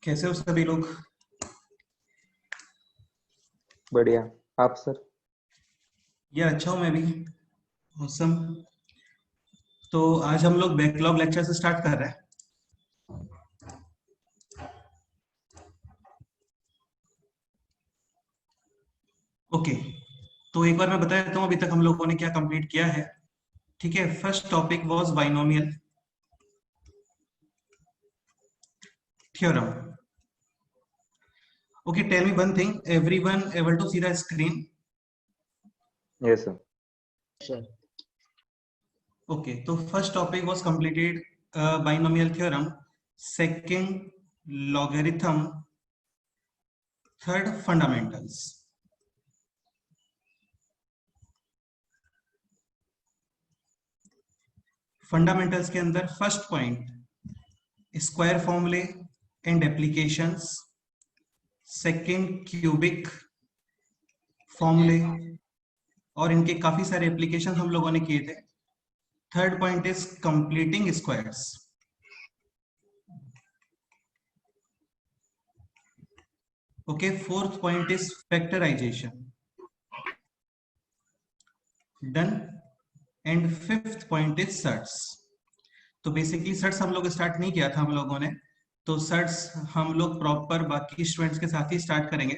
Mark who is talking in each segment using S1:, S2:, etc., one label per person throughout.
S1: कैसे हो सभी लोग?
S2: बढ़िया। आप सर?
S1: यार अच्छा हूँ मैं भी। मौसम। तो आज हम लोग बैकलॉग लेक्चर से स्टार्ट कर रहे हैं। ओके। तो एक बार मैं बता देता हूँ अभी तक हम लोगों ने क्या कंप्लीट किया है। ठीक है, first topic was binomial theorem. Okay, tell me one thing, everyone able to see the screen?
S2: Yes sir.
S3: Sure.
S1: Okay, तो first topic was completed, binomial theorem, second logarithm, third fundamentals. Fundamentals के अंदर first point square फॉर्मूले and applications, second cubic फॉर्मूले और इनके काफी सारे application हम लोगों ने किए थे। Third point is completing squares. Okay, fourth point is factorization. Done. And fifth point is surds. तो बेसिकली सर्ट्स हम लोग स्टार्ट नहीं किया था हम लोगों ने, तो सर्ट्स हम लोग प्रॉपर बाकी स्टूडेंट्स के साथ ही स्टार्ट करेंगे।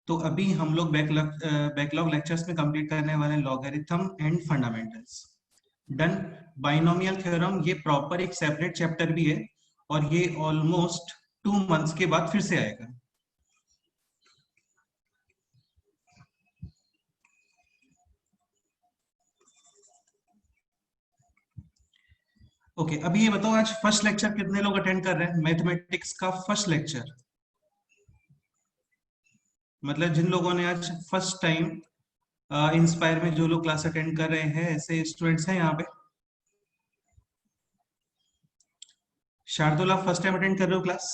S1: तो अभी हम लोग बैकलॉग लेक्चर्स में कंप्लीट करने वाले हैं logarithm and fundamentals. Done. Binomial theorem ये प्रॉपर एक सेपरेट चैप्टर भी है और ये ऑलमोस्ट 2 मंथ्स के बाद फिर से आएगा। ओके, अभी ये बताओ आज फर्स्ट लेक्चर कितने लोग अटेंड कर रहे हैं? मैथमेटिक्स का फर्स्ट लेक्चर, मतलब जिन लोगों ने आज फर्स्ट टाइम इंस्पायर में जो लोग क्लास अटेंड कर रहे हैं, ऐसे स्टूडेंट्स हैं यहाँ पे? शार्दुल, आप फर्स्ट टाइम अटेंड कर रहे हो क्लास?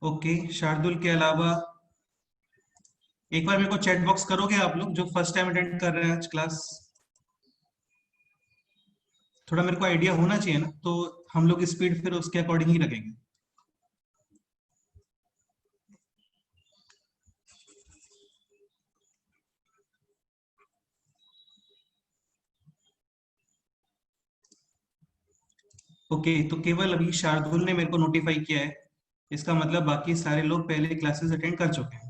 S1: ओके, शार्दुल के अलावा एक बार मेरे को चैट बॉक्स करोगे आप लोग जो फर्स्ट टाइम अटेंड कर रहे हैं आज क्लास? थोड़ा मेरे को आइडिया होना चाहिए ना, तो हम लोग स्पीड फिर उसके अकॉर्डिंग ही रखेंगे। ओके, तो केवल अभी शार्दुल ने मेरे को नोटिफाई किया है, इसका मतलब बाकी सारे लोग पहले क्लासेस अटेंड कर चुके हैं।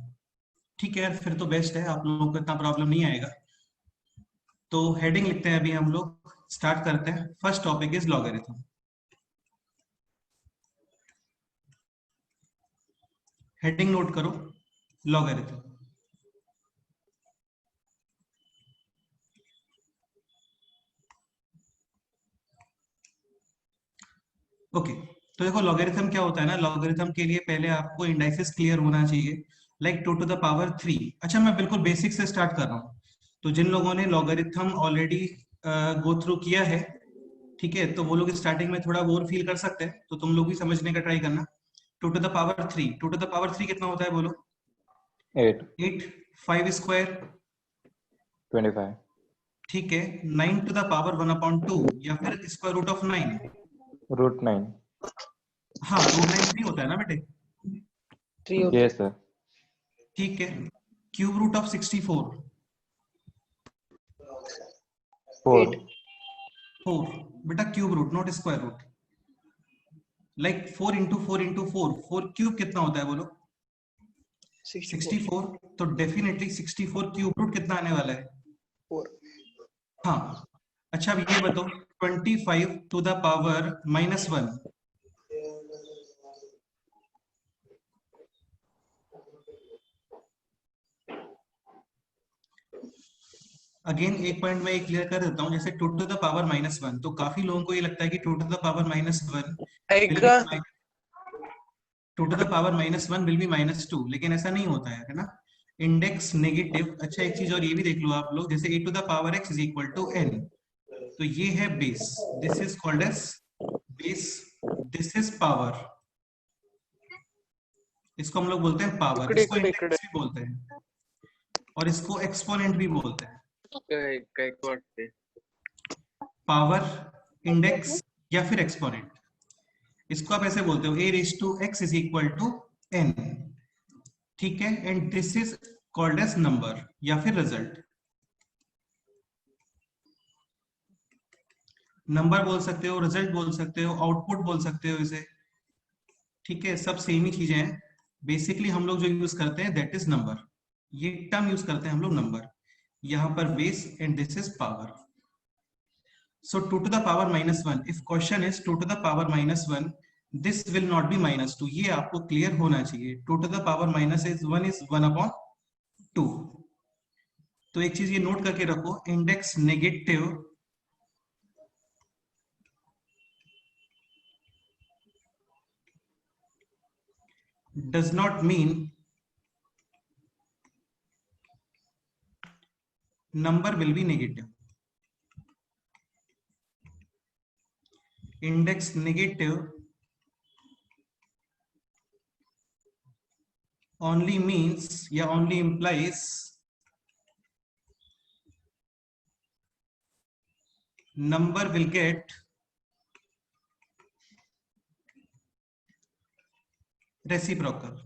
S1: ठीक है यार, फिर तो बेस्ट है, आप लोगों को इतना प्रॉब्लम नहीं आएगा। तो हेडिंग लिखते हैं, अभी हम लोग स्टार्ट करते हैं। First topic is logarithm. Heading note करो, लॉगरिथम। ओके, तो देखो लॉगरिथम क्या होता है ना, लॉगरिथम के लिए पहले आपको इंडाइसेस क्लियर होना चाहिए, लाइक 2⁻3। अच्छा, मैं बिल्कुल बेसिक से स्टार्ट कर रहा हूँ। तो जिन लोगों ने लॉगरिथम ऑलरेडी गो थ्रू किया है, ठीक है, तो वो लोग स्टार्टिंग में थोड़ा बोर फील कर सकते हैं, तो तुम लोग भी समझने का ट्राई करना। 2⁻3, 2⁻3 कितना होता है बोलो?
S2: 8,
S1: 8। 5 स्क्वायर?
S2: 25,
S1: ठीक है। 9⁻1/2 या फिर स्क्वायर रूट ऑफ 9?
S2: √9।
S1: हाँ, √9 3 होता है ना बेटे?
S3: 3 होता
S2: यस सर।
S1: ठीक है। Cube root of 64?
S2: 4,
S3: 8
S1: 4। बेटा cube root, not square root. Like 4 into 4 into 4, 4 cube कितना होता है बोलो?
S3: 64
S1: 64। तो डेफिनेटली 64 क्यूब रूट कितना आने वाला है?
S3: 4
S1: हाँ। अच्छा, अब ये बताओ 25⁻⁻1। अगेन एक पॉइंट मैं क्लियर कर देता हूँ, जैसे 2⁻⁻1, तो काफी लोगों को ये लगता है कि 2⁻⁻1 विल
S3: आएगा।
S1: बी 2⁻⁻1 विल बी -2, लेकिन ऐसा नहीं होता है ना, इंडेक्स नेगेटिव। अच्छा, एक चीज और ये भी देख लो आप लोग, जैसे a⁻x is equal to n, तो ये है base, this is called as base, this is power, इसको हम लोग बोलते हैं पावर,
S3: इकडे
S1: इसको
S3: इकडे इकडे
S1: इंडेक्स भी बोलते हैं और इसको एक्सपोनेंट भी बोलते हैं।
S3: काय काय वाटते?
S1: पावर इंडेक्स या फिर एक्सपोनेंट। इसको आप ऐसे बोलते हो a raise to x is equal to n, ठीक है, and this is called as number या फिर रिजल्ट। नंबर बोल सकते हो, रिजल्ट बोल सकते हो, आउटपुट बोल सकते हो इसे, ठीक है, सब सेम ही चीजें हैं। बेसिकली हम लोग जो यूज करते हैं दैट इज नंबर, ये टर्म यूज करते हैं हम लोग नंबर, यहाँ पर base and this is power. So 2 to the power minus 1, if question is 2 to the power minus 1, this will not be minus 2, ये आपको क्लियर होना चाहिए। 2 to the power minus is 1 upon 2। तो एक चीज ये नोट करके रखो, index negative does not mean number will be negative। index negative only means या only implies number will get reciprocal.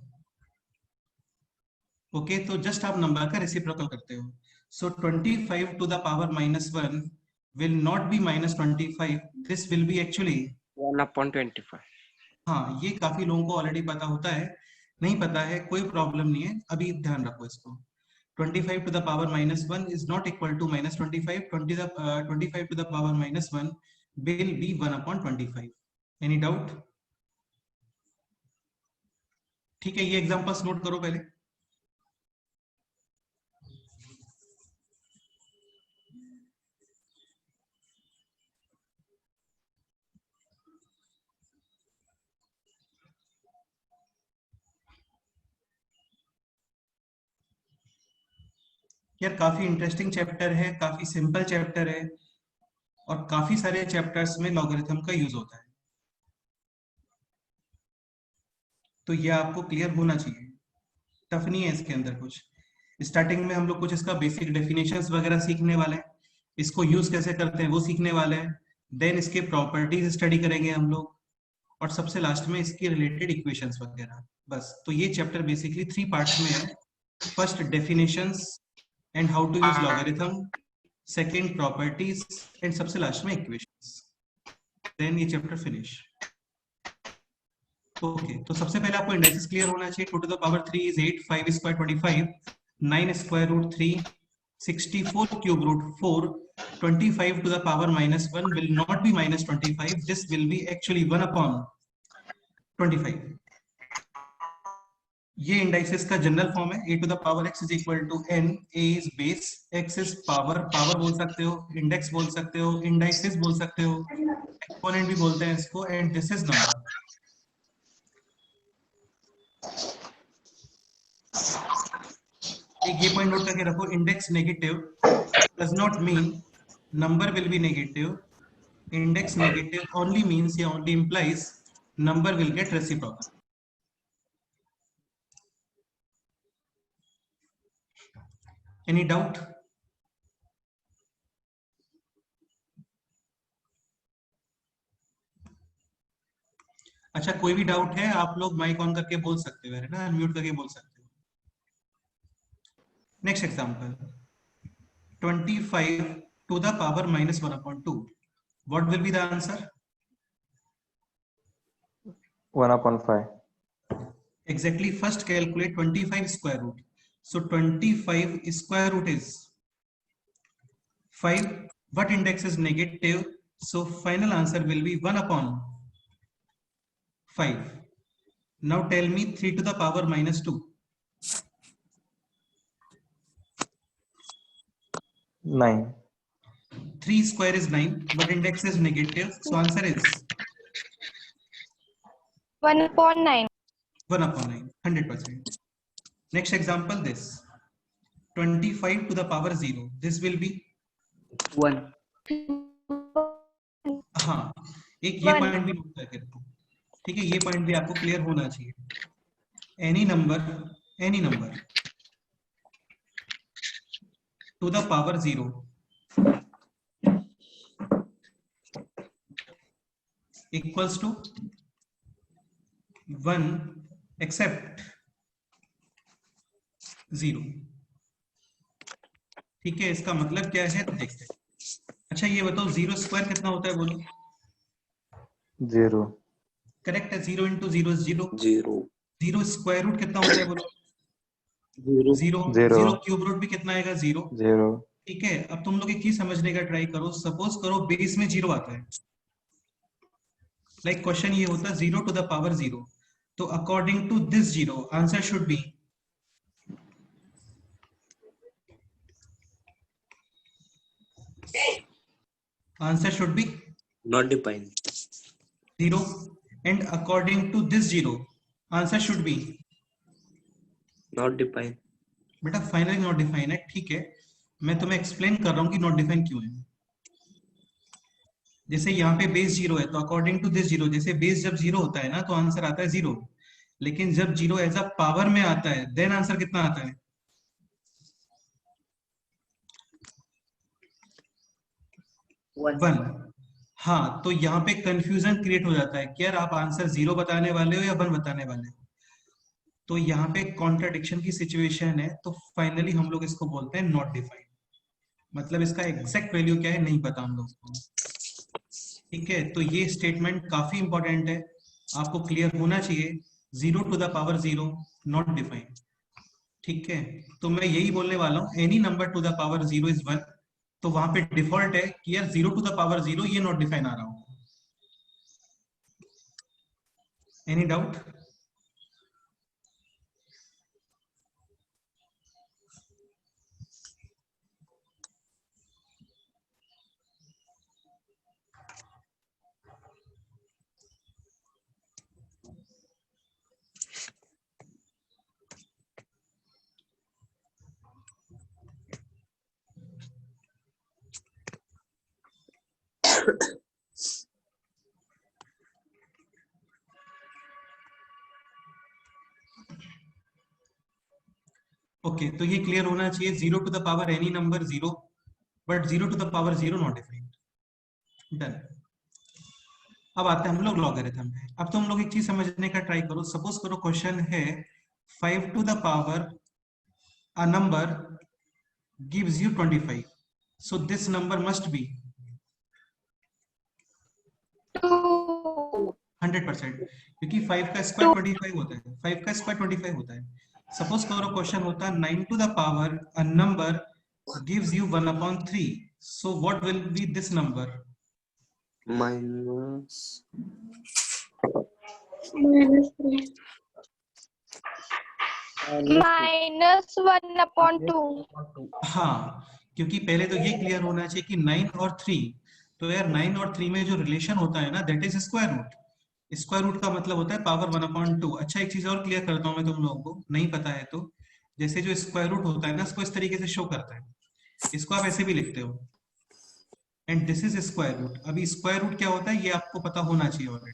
S1: Okay, तो जस्ट आप नंबर का रेसिप्रोकल करते हो। So 25 to the power minus 1 will not be minus 25, this will be actually
S4: 1/25।
S1: हाँ, ये काफी लोगों को ऑलरेडी पता होता है, नहीं पता है कोई प्रॉब्लम नहीं है, अभी ध्यान रखो इसको। 25 to the power minus 1 is not equal to minus 25, 25 to the power minus 1 will be 1/25। Any doubt? ठीक है, ये एग्जांपल्स नोट करो पहले। यार काफी इंटरेस्टिंग चैप्टर है, काफी सिंपल चैप्टर है, और काफी सारे चैप्टर्स में लॉगरिथम का यूज होता है, तो ये आपको क्लियर होना चाहिए। टफ नहीं है इसके अंदर कुछ। स्टार्टिंग में हम लोग कुछ इसका बेसिक डेफिनेशंस वगैरह सीखने वाले हैं, इसको यूज कैसे करते हैं वो सीखने वाले हैं, देन इसके प्रॉपर्टीज स्टडी करेंगे हम लोग, और सबसे लास्ट में इसकी रिलेटेड इक्वेशंस वगैरह। बस, तो ये चैप्टर बेसिकली 3 पार्ट्स में है। First definitions and how to use logarithm, second properties, and सबसे लास्ट में इक्वेशंस, देन ये चैप्टर फिनिश। ओके, तो सबसे पहले आपको इंडेक्सेस क्लियर होना चाहिए। 2 to the power 3 is 8, 5 square 25, 9 square root 3, 64 cube root 4, 25 to the power minus 1 will not be minus 25, this will be actually 1/25। ये इंडाइसेस का जनरल फॉर्म है। a to the power x is equal to n, a is base, x is power, power बोल सकते हो, index बोल सकते हो, indices बोल सकते हो, एक्सपोनेंट भी बोलते हैं इसको, एंड दिस इज नंबर। एक ये पॉइंट नोट करके रखो, index negative does not mean number will be negative, index negative only means या only implies number will get reciprocal. Any doubt? अच्छा, कोई भी डाउट है आप लोग माइक ऑन करके बोल सकते हो, है ना, अनम्यूट करके बोल सकते हो। Next example, 25 to the power minus 1/2, what will be the answer?
S2: 1/5.
S1: Exactly, first calculate 25 square root, so 25 square root is 5, but index is negative, so final answer will be 1/5। now tell me 3 to the power minus 2,
S2: 9.
S1: 3 square is 9, but index is negative, so answer is
S5: 1/9.
S1: 1/9, 100%। Next example, this 25 to the power 0, this will be
S3: 1.
S1: हाँ, एक ये
S5: One.
S1: Point भी note करके रखो, ठीक है, ये point भी आपको क्लियर होना चाहिए। Any number to the power 0 equals to 1 except 0। ठीक है, इसका मतलब क्या है देखते हैं। अच्छा ये बताओ 0 स्क्वायर कितना होता है बोलो।
S2: 0
S1: करेक्ट है, 0 इंटू 0 0।
S4: 0
S1: 0 स्क्वायर रूट कितना होता है बोलो।
S3: 0
S1: 0
S2: 0
S1: 0 क्यूब रूट भी कितना आएगा 0।
S2: 0
S1: ठीक है, अब तुम लोग एक चीज समझने का ट्राई करो। सपोज करो बेस में 0 आता है, लाइक क्वेश्चन ये होता है 0 टू द पावर 0, तो according to this 0 answer should be
S4: not defined
S1: 0, and according to this 0 answer should be
S4: not defined
S1: बेटा फाइनली नॉट डिफाइन है। ठीक है, मैं तुम्हें एक्सप्लेन कर रहा हूँ कि नॉट डिफाइन क्यों है। जैसे यहाँ पे बेस 0 है, तो अकॉर्डिंग टू दिस 0, जैसे बेस जब 0 होता है ना तो आंसर आता है 0, लेकिन जब 0 एज अ पावर में आता है देन आंसर कितना आता है। 1। हाँ, तो यहाँ पे कंफ्यूजन क्रिएट हो जाता है कि यार आप आंसर 0 बताने वाले हो या 1 बताने वाले हो, तो यहाँ पे कॉन्ट्राडिक्शन की सिचुएशन है, तो फाइनली हम लोग इसको बोलते हैं नॉट डिफाइंड। मतलब इसका एग्जैक्ट वैल्यू क्या है नहीं पता हम लोग को। ठीक है, तो ये स्टेटमेंट काफी इंपॉर्टेंट है, आपको क्लियर होना चाहिए। 0 to the power 0 not defined. ठीक है, तो मैं यही बोलने वाला हूँ, any number to the power 0 is 1, तो वहां पे डिफॉल्ट है कि यार 0 टू द पावर 0 ये नॉट डिफाइन आ रहा होगा। Any doubt? ओके, तो ये क्लियर होना चाहिए, 0 to the power any number 0, but 0 to the power 0 not defined. Done. अब आते हैं हम लोग लॉगरिथम पे। अब तुम लोग एक चीज समझने का ट्राई करो। सपोज करो क्वेश्चन है 5 to the power a number gives you 25, so this number must be 100%, क्योंकि 5 का स्क्वायर 25 होता है, 5 का स्क्वायर 25 होता है। सपोज करो क्वेश्चन होता है 9 to the power a number gives you 1/3, so what will be this number?
S4: minus
S5: -1/2।
S1: हाँ, क्योंकि पहले तो ये क्लियर होना चाहिए कि 9 और 3, तो यार 9 और 3 में जो रिलेशन होता है ना that is square root. Square root का मतलब होता है पावर 1/2। अच्छा एक चीज और क्लियर करता हूँ मैं तुम लोगों को, नहीं पता है तो, जैसे जो स्क्वायर रूट होता है ना इसको इस तरीके से शो करता है, इसको आप ऐसे भी लिखते हो, and this is square root. अभी स्क्वायर रूट क्या होता है ये आपको पता होना चाहिए ऑलरेडी।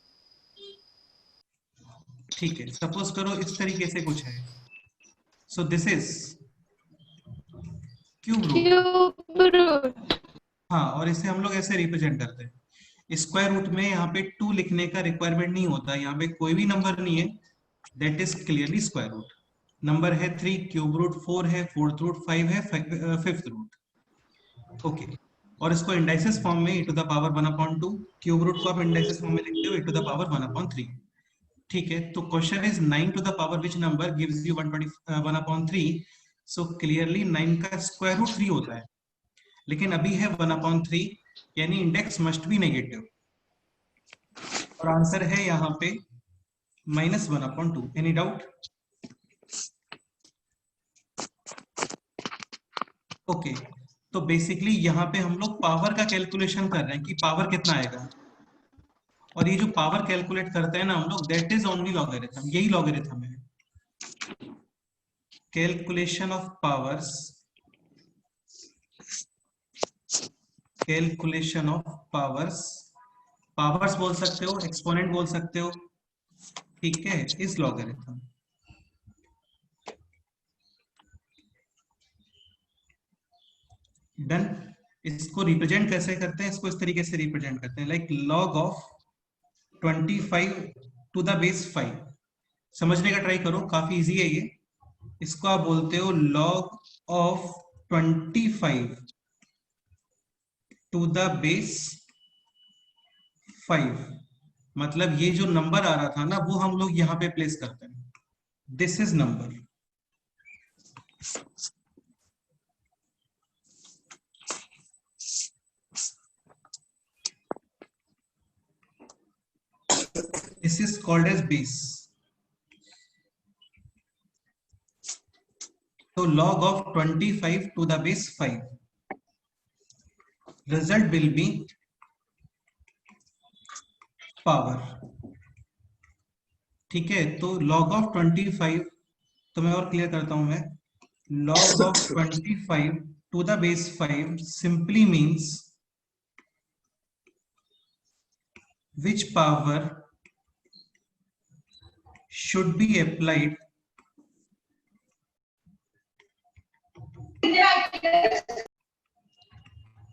S1: ठीक है, सपोज करो इस तरीके से कुछ है, so this is cube root. हाँ, और इसे हम लोग ऐसे रिप्रेजेंट करते हैं। स्क्वायर रूट में यहाँ पे 2 लिखने का रिक्वायरमेंट नहीं होता, यहाँ पे कोई भी नंबर नहीं है, that is clearly square root. Number है 3, क्यूब रूट 4 है, फोर्थ रूट 5 है, फिफ्थ रूट। ओके, और इसको इंडाइसिस फॉर्म में e to the power 1/2, cube root को आप इंडाइसिस फॉर्म में लिखते हो e टू द पावर 1/3। ठीक है, तो question is 9 to the power which number gives you 1/3, so clearly 9 का स्क्वायर रूट 3 होता है, लेकिन अभी है 1/3, यानी इंडेक्स मस्ट बी नेगेटिव, और आंसर है यहाँ पे -1/2। Any doubt? ओके, तो बेसिकली यहाँ पे हम लोग पावर का कैलकुलेशन कर रहे हैं कि पावर कितना आएगा, और ये जो पावर कैलकुलेट करते हैं ना हम लोग, दैट इज ओनली लॉगरिथम, यही लॉगरिथम है। Calculation of powers, calculation of powers, powers बोल सकते हो, एक्सपोनेंट बोल सकते हो, ठीक है, इस लॉगरिथम। डन। इसको रिप्रेजेंट कैसे करते हैं, इसको इस तरीके से रिप्रेजेंट करते हैं, like log of 25 to the base 5। समझने का ट्राई करो, काफी इजी है ये। इसको आप बोलते हो log of 25 to the base 5। मतलब ये जो नंबर आ रहा था ना, वो हम लोग यहाँ पे प्लेस करते हैं। This is number. This is called as base. तो log of 25 to the base 5, result will be power। ठीक है, तो log of 25, तो मैं और क्लियर करता हूं मैं। log of 25 to the base 5 simply means which power should be applied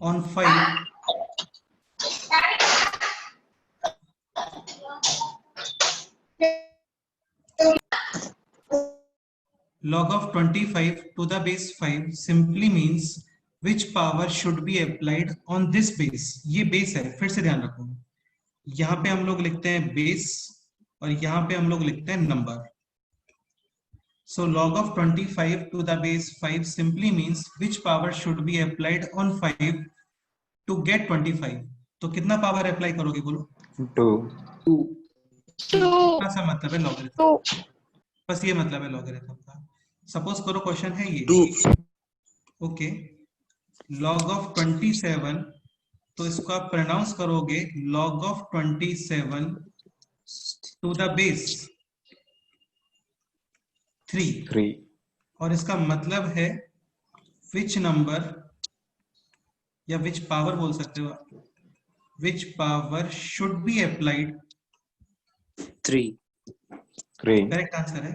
S1: on 5 log of 25 to the base 5 simply means which power should be applied on this base। ये base है, फिर से ध्यान रखो। यहाँ पे हम लोग लिखते हैं बेस और यहाँ पे हम लोग लिखते हैं number. So log of 25 to the base 5 simply means which power should be applied on 5 to get 25। तो कितना पावर अप्लाई करोगे बोलो?
S2: 2।
S1: इतना सा मतलब है लॉगरिथम, बस ये मतलब है लॉगरिथम का। सपोज करो क्वेश्चन है ये,
S4: 2।
S1: ओके, log of 27, तो इसको आप प्रोनाउंस करोगे log of 27 to the base 3। और इसका मतलब है विच नंबर या विच पावर बोल सकते हो आप, which power should be applied
S4: 3।
S1: Correct answer है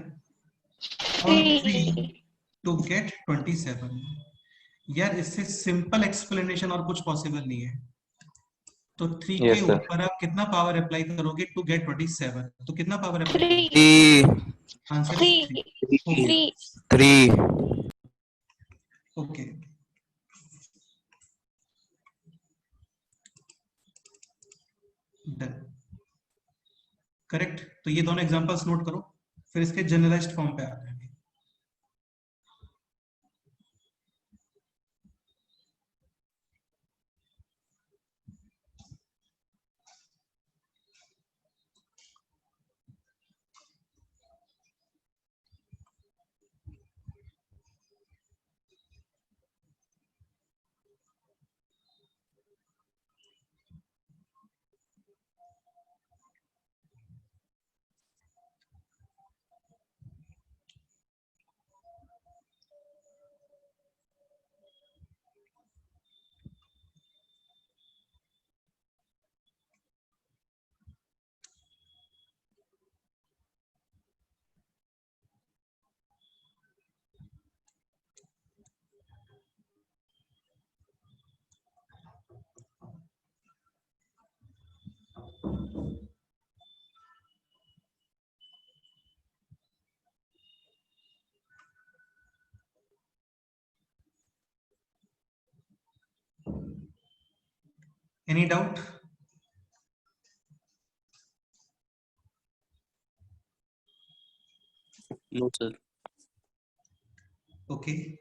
S1: ऑन 3 टू गेट 27। यार इससे सिंपल एक्सप्लेनेशन और कुछ पॉसिबल नहीं है। तो 3 के
S2: Yes, sir.
S1: ऊपर आप कितना पावर अप्लाई करोगे टू गेट 27? तो कितना पावर अप्लाई करोगे? Answer is 3। Okay, done, correct. तो ये दोनों एग्जांपल्स नोट करो, फिर इसके जनरलाइज्ड फॉर्म पे आते हैं। Any doubt?
S4: No, sir.
S1: Okay.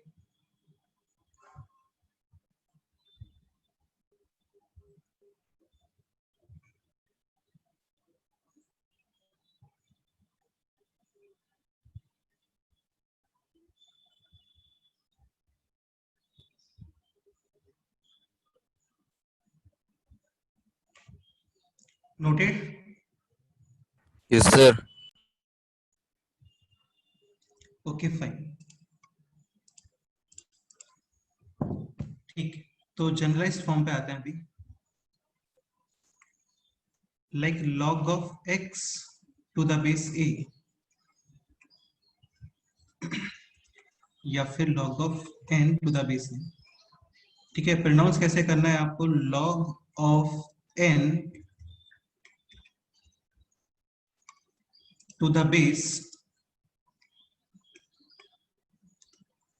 S1: Noted?
S5: Yes, sir.
S1: Okay, fine. ठीक, तो जनरलाइज्ड फॉर्म पे आते हैं अभी। Like log of x to the base a या फिर log of n to the base n। ठीक है, प्रोनाउंस कैसे करना है आपको? log of n to the base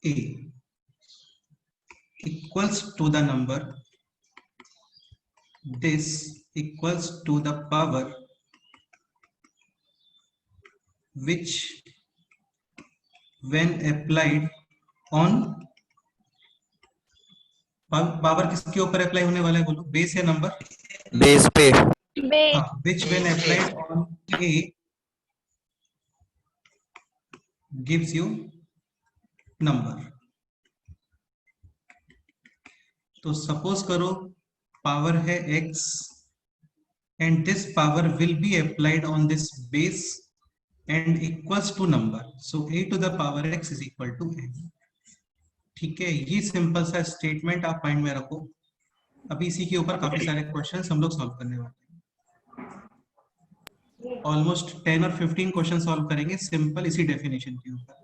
S1: a equals to the number this equals to the power which when applied on power किसके ऊपर अप्लाई होने वाला है बोलो, बेस या नंबर?
S5: बेस पे.
S1: हाँ, which when applied on a gives you number. तो सपोज करो पावर है x and this power will be applied on this base and equals to number, so a to the power x is equal to n. ठीक है, ये simple सा statement आप mind में रखो. अभी इसी के ऊपर काफी सारे क्वेश्चंस हम लोग सॉल्व करने वाले हैं. ऑलमोस्ट 10 और 15 क्वेश्चन सॉल्व करेंगे सिंपल इसी डेफिनेशन के ऊपर.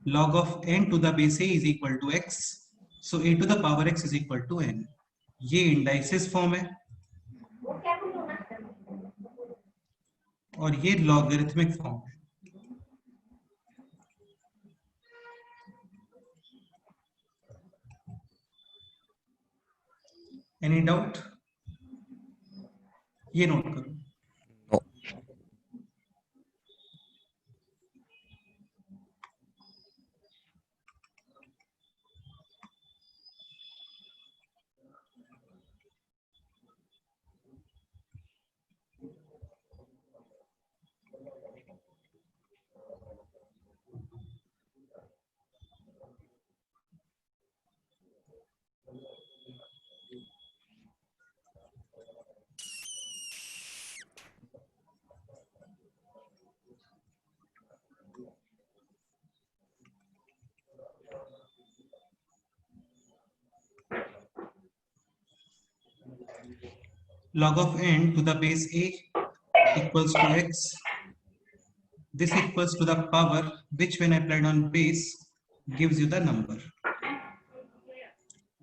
S1: log of n to the base a is equal to x, so a to the power x is equal to n. ये इंडाइसिस फॉर्म है और ये लॉगरिथमिक फॉर्म है. Any doubt? ये नोट करो.
S5: No.
S1: log of n to the base a equals to x. This equals to the power which when applied on base gives you the number.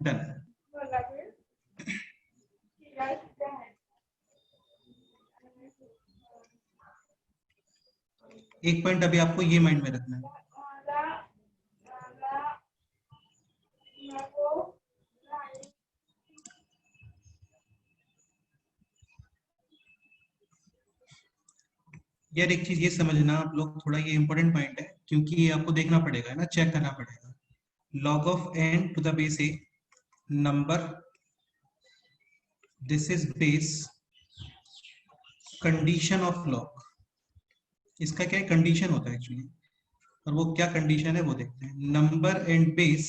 S1: Done. एक point अभी आपको ये mind में रखना है. यार एक चीज ये समझना आप लोग, थोड़ा ये इंपॉर्टेंट पॉइंट है क्योंकि ये आपको देखना पड़ेगा ना, चेक करना पड़ेगा. log of n to the base a number, this is base, condition of log. इसका क्या कंडीशन होता है एक्चुअली, और वो क्या कंडीशन है वो देखते हैं. Number and base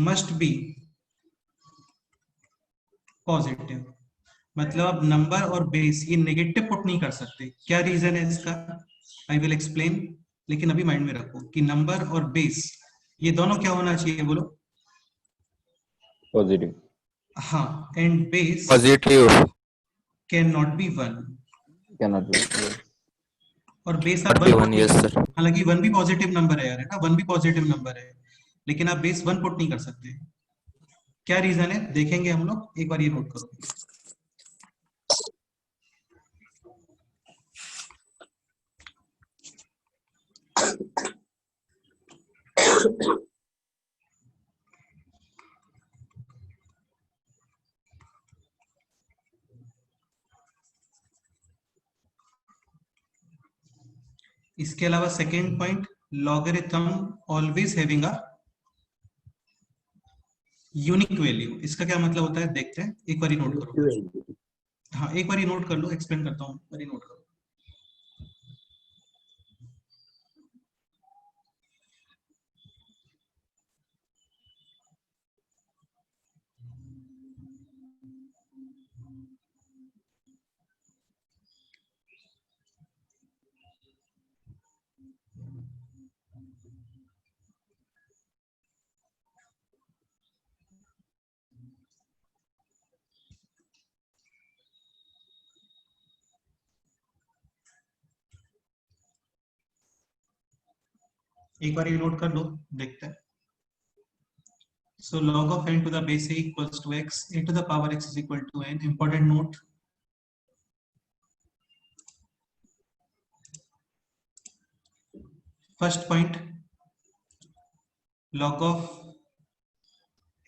S1: must be positive. मतलब अब नंबर और बेस ये नेगेटिव पुट नहीं कर सकते. क्या रीजन है इसका, आई विल एक्सप्लेन, लेकिन अभी माइंड में रखो कि नंबर और बेस ये दोनों क्या होना चाहिए बोलो?
S2: पॉजिटिव.
S1: हाँ, and base
S5: positive.
S1: Can not B 1.
S2: Cannot be.
S1: और बेस आप 1 पुट नहीं कर सकते. हालांकि 1 भी पॉजिटिव नंबर है यार, है ना, 1 भी पॉजिटिव नंबर है, लेकिन आप बेस 1 पुट नहीं कर सकते. क्या रीजन है देखेंगे हम लोग, एक बार ये नोट करो. इसके अलावा second point, logarithm always having a unique value. इसका क्या मतलब होता है देखते हैं, एक बार नोट करो. हाँ, एक बार नोट कर लो, एक्सप्लेन करता हूँ, एक बार नोट करो. एक बार ये नोट कर लो, देखते हैं. So log of n to the base a equals to x, a to the power x is equal to n. Important note, first point, log of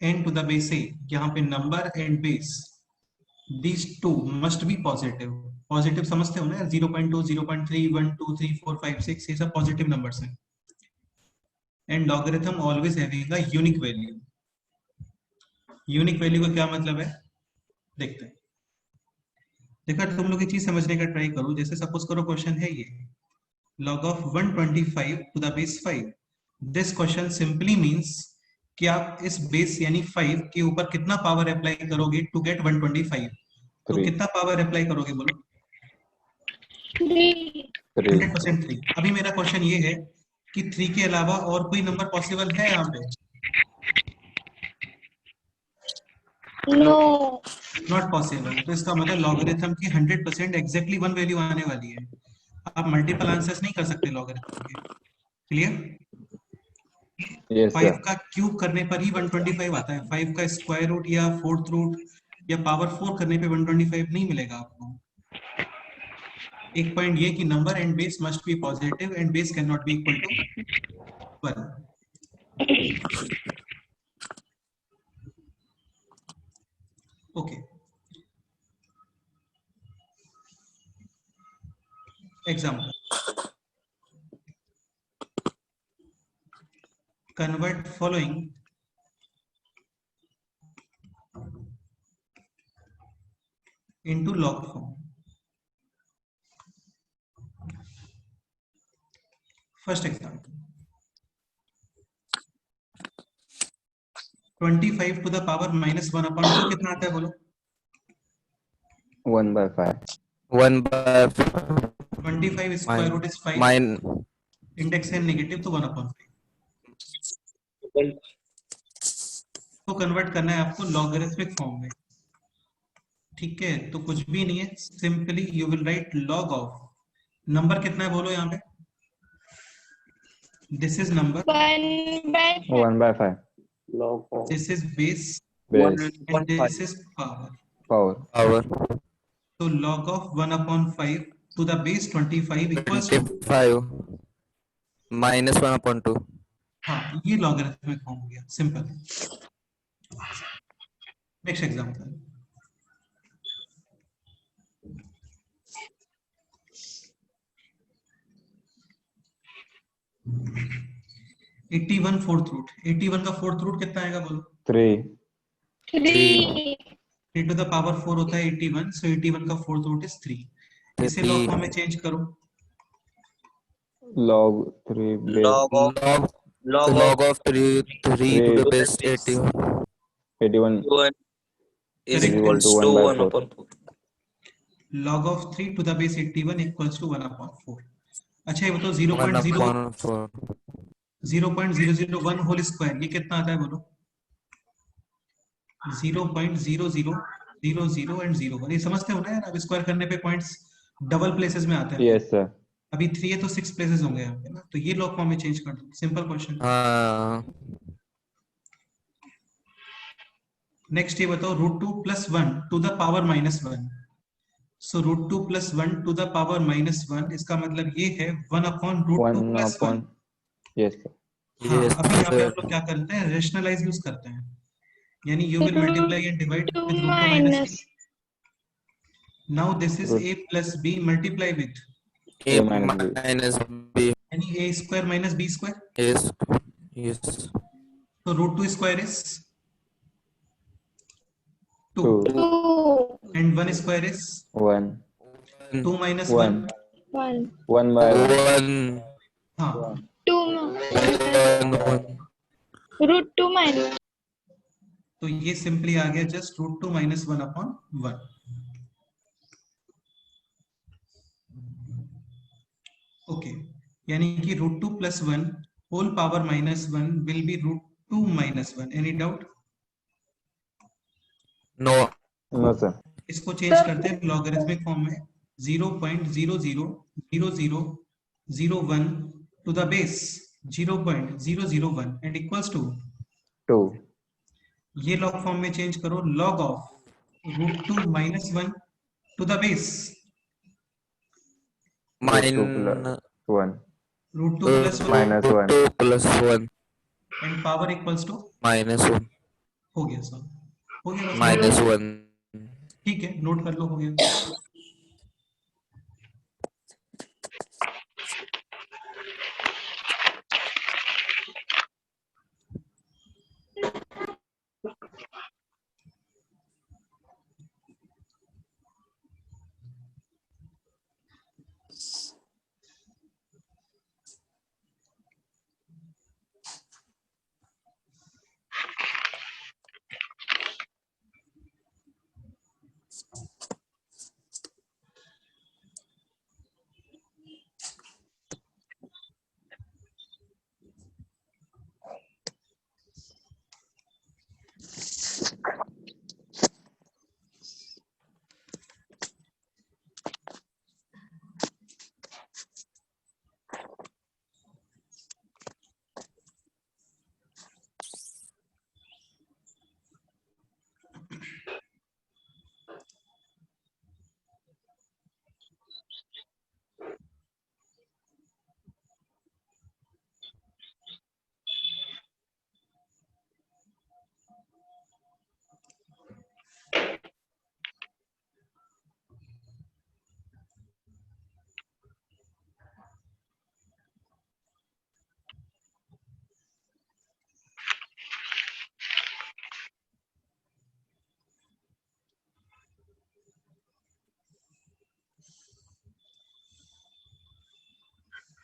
S1: n to the base a, यहाँ पे number and base these two must be positive. Positive समझते हो ना, 0.2, 0.3, 1, 2, 3, 4, 5, 6 ये सब positive numbers हैं. And logarithm always having a unique value. Unique value का क्या मतलब है देखते हैं. देखो तुम लोग ये चीज समझने का ट्राई करो. जैसे सपोज करो क्वेश्चन है ये, log of 125 to the base 5. This question simply means कि आप इस बेस यानी 5 के ऊपर कितना पावर अप्लाई करोगे टू गेट 125. तो
S2: 3
S1: कितना पावर अप्लाई करोगे बोलो?
S2: 3
S1: 100% 3. अभी मेरा क्वेश्चन ये है कि 3 के अलावा और कोई नंबर पॉसिबल है यहाँ पे?
S6: नो.
S1: Not possible. तो इसका मतलब लॉगरिथम की 100% एग्जैक्टली वन वैल्यू आने वाली है. आप मल्टीपल आंसर्स नहीं कर सकते लॉगरिथम के. क्लियर?
S2: yes
S1: 5
S2: sir
S1: का क्यूब करने पर ही 125 आता है. 5 का स्क्वायर रूट या फोर्थ रूट या पावर 4 करने पे 125 नहीं मिलेगा आपको. एक पॉइंट ये कि number and base must be positive and base can not be equal to 1. Okay. Example, convert following into log form. First example, 25 to the power minus 1 upon 2 कितना आता है बोलो?
S2: 1/5
S1: 25 square root is 5.
S5: mine
S1: Index है negative तो 1 upon 5. तो convert करना है आपको लॉगरिथमिक फॉर्म में. ठीक है, तो कुछ भी नहीं है, simply you will write log of number कितना है बोलो यहाँ पे? This is number,
S2: 1/5
S3: log of
S1: this is base
S2: base
S1: and this is power.
S2: power
S5: power
S1: So log of 1 upon 5 to the base 25 equals to
S5: 25 minus 1 upon 2.
S1: हाँ, ये logarithmic form हो गया. Simple. Next example, eighty one fourth root. 81 का fourth root कितना आएगा बोलो?
S2: 3
S6: 3.
S1: 3 to the power 4 होता है 81. सो 81 का फोर्थ रूट इज 3. इसे लॉग फॉर्म में चेंज करो.
S2: log 3 base
S4: log of
S5: log of 3 to the base 81
S2: 81
S4: is
S1: Correct.
S4: equals to 1
S2: 1/4
S4: upon 4.
S1: log of 3 to the base 81 equals to 1 upon 4. अच्छा ये बताओ
S5: 1 upon 4
S1: 0.001 whole square ये कितना आता है बोलो? 0.0000 एंड 01. ये समझते हो ना यार? अब स्क्वायर करने पे पॉइंट्स डबल प्लेसेस में आते हैं.
S2: yes sir
S1: अभी 3 है तो 6 प्लेसेस होंगे यहाँ पे ना. तो ये लॉग फॉर्म में चेंज कर दो. Simple question.
S5: हाँ
S1: नेक्स्ट ये बताओ √2 + 1 टू द पावर -1. सो √2 + 1 टू द पावर -1 इसका मतलब ये है 1 upon √2
S2: 1
S1: + 1.
S2: upon yes sir
S1: हाँ,
S5: yes
S1: अभी यहाँ पे
S5: sir.
S1: आप लोग क्या करते हैं? रेशनलाइज यूज करते हैं. यानी you will multiply and divide with
S6: √2
S1: √2 -
S6: minus.
S1: b. Now this is a plus b multiply with
S5: A
S2: A minus B.
S5: minus B
S1: any a square minus b square.
S5: is yes
S1: So √2 square is 2
S2: 2
S6: 2.
S1: and 1 square is
S2: 1
S1: 2 minus 1.
S2: 1
S6: 1.
S2: 1/1
S5: 1
S1: हाँ,
S6: 2.
S5: 1
S6: √2 minus.
S1: तो ये simply आ गया just √2 - 1 upon 1. Okay, यानी कि √2 + 1 whole power -1 will be √2 - 1. Any doubt?
S5: no
S2: no sir
S1: इसको change करते हैं logarithmic form में. 0.000001 to the base 0.001 and equals to
S2: 2
S1: ये लॉग फॉर्म में चेंज करो. Log of √2 - 1 to the base
S5: mine
S2: +1
S1: root 2 plus 1
S2: minus 1.
S5: 2 plus 1
S1: and power equals to
S5: minus 1
S1: हो गया sir, हो गया बस।
S5: minus 1.
S1: ठीक है, नोट कर लो, हो गया।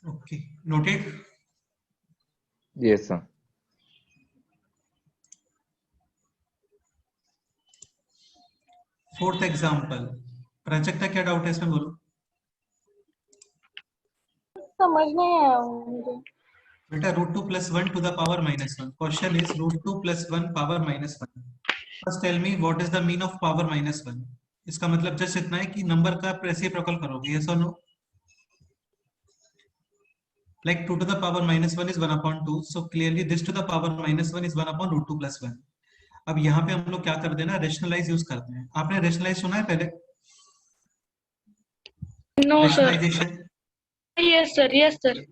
S1: Okay, noted.
S2: Yes, sir.
S1: Fourth example, Prajakta क्या डाउट है इसमें, बोलो।
S6: समझ नहीं आया मुझे।
S1: बेटा root 2 plus 1 to the power -1, question is root 2 plus 1 power -1। First tell me what is the mean of power -1। इसका मतलब जस्ट इतना है कि नंबर का रेसिप्रोकल करोगे, यस और no. Like 2 to the power -1 is 1/2, so clearly this to the power -1 is 1 upon root 2 plus 1। अब यहाँ पे हम लोग क्या करते हैं ना, रेशनलाइज यूज करते हैं। आपने रेशनलाइज सुना है पहले?
S6: No sir.
S1: Rationalization,
S6: yes sir, yes sir.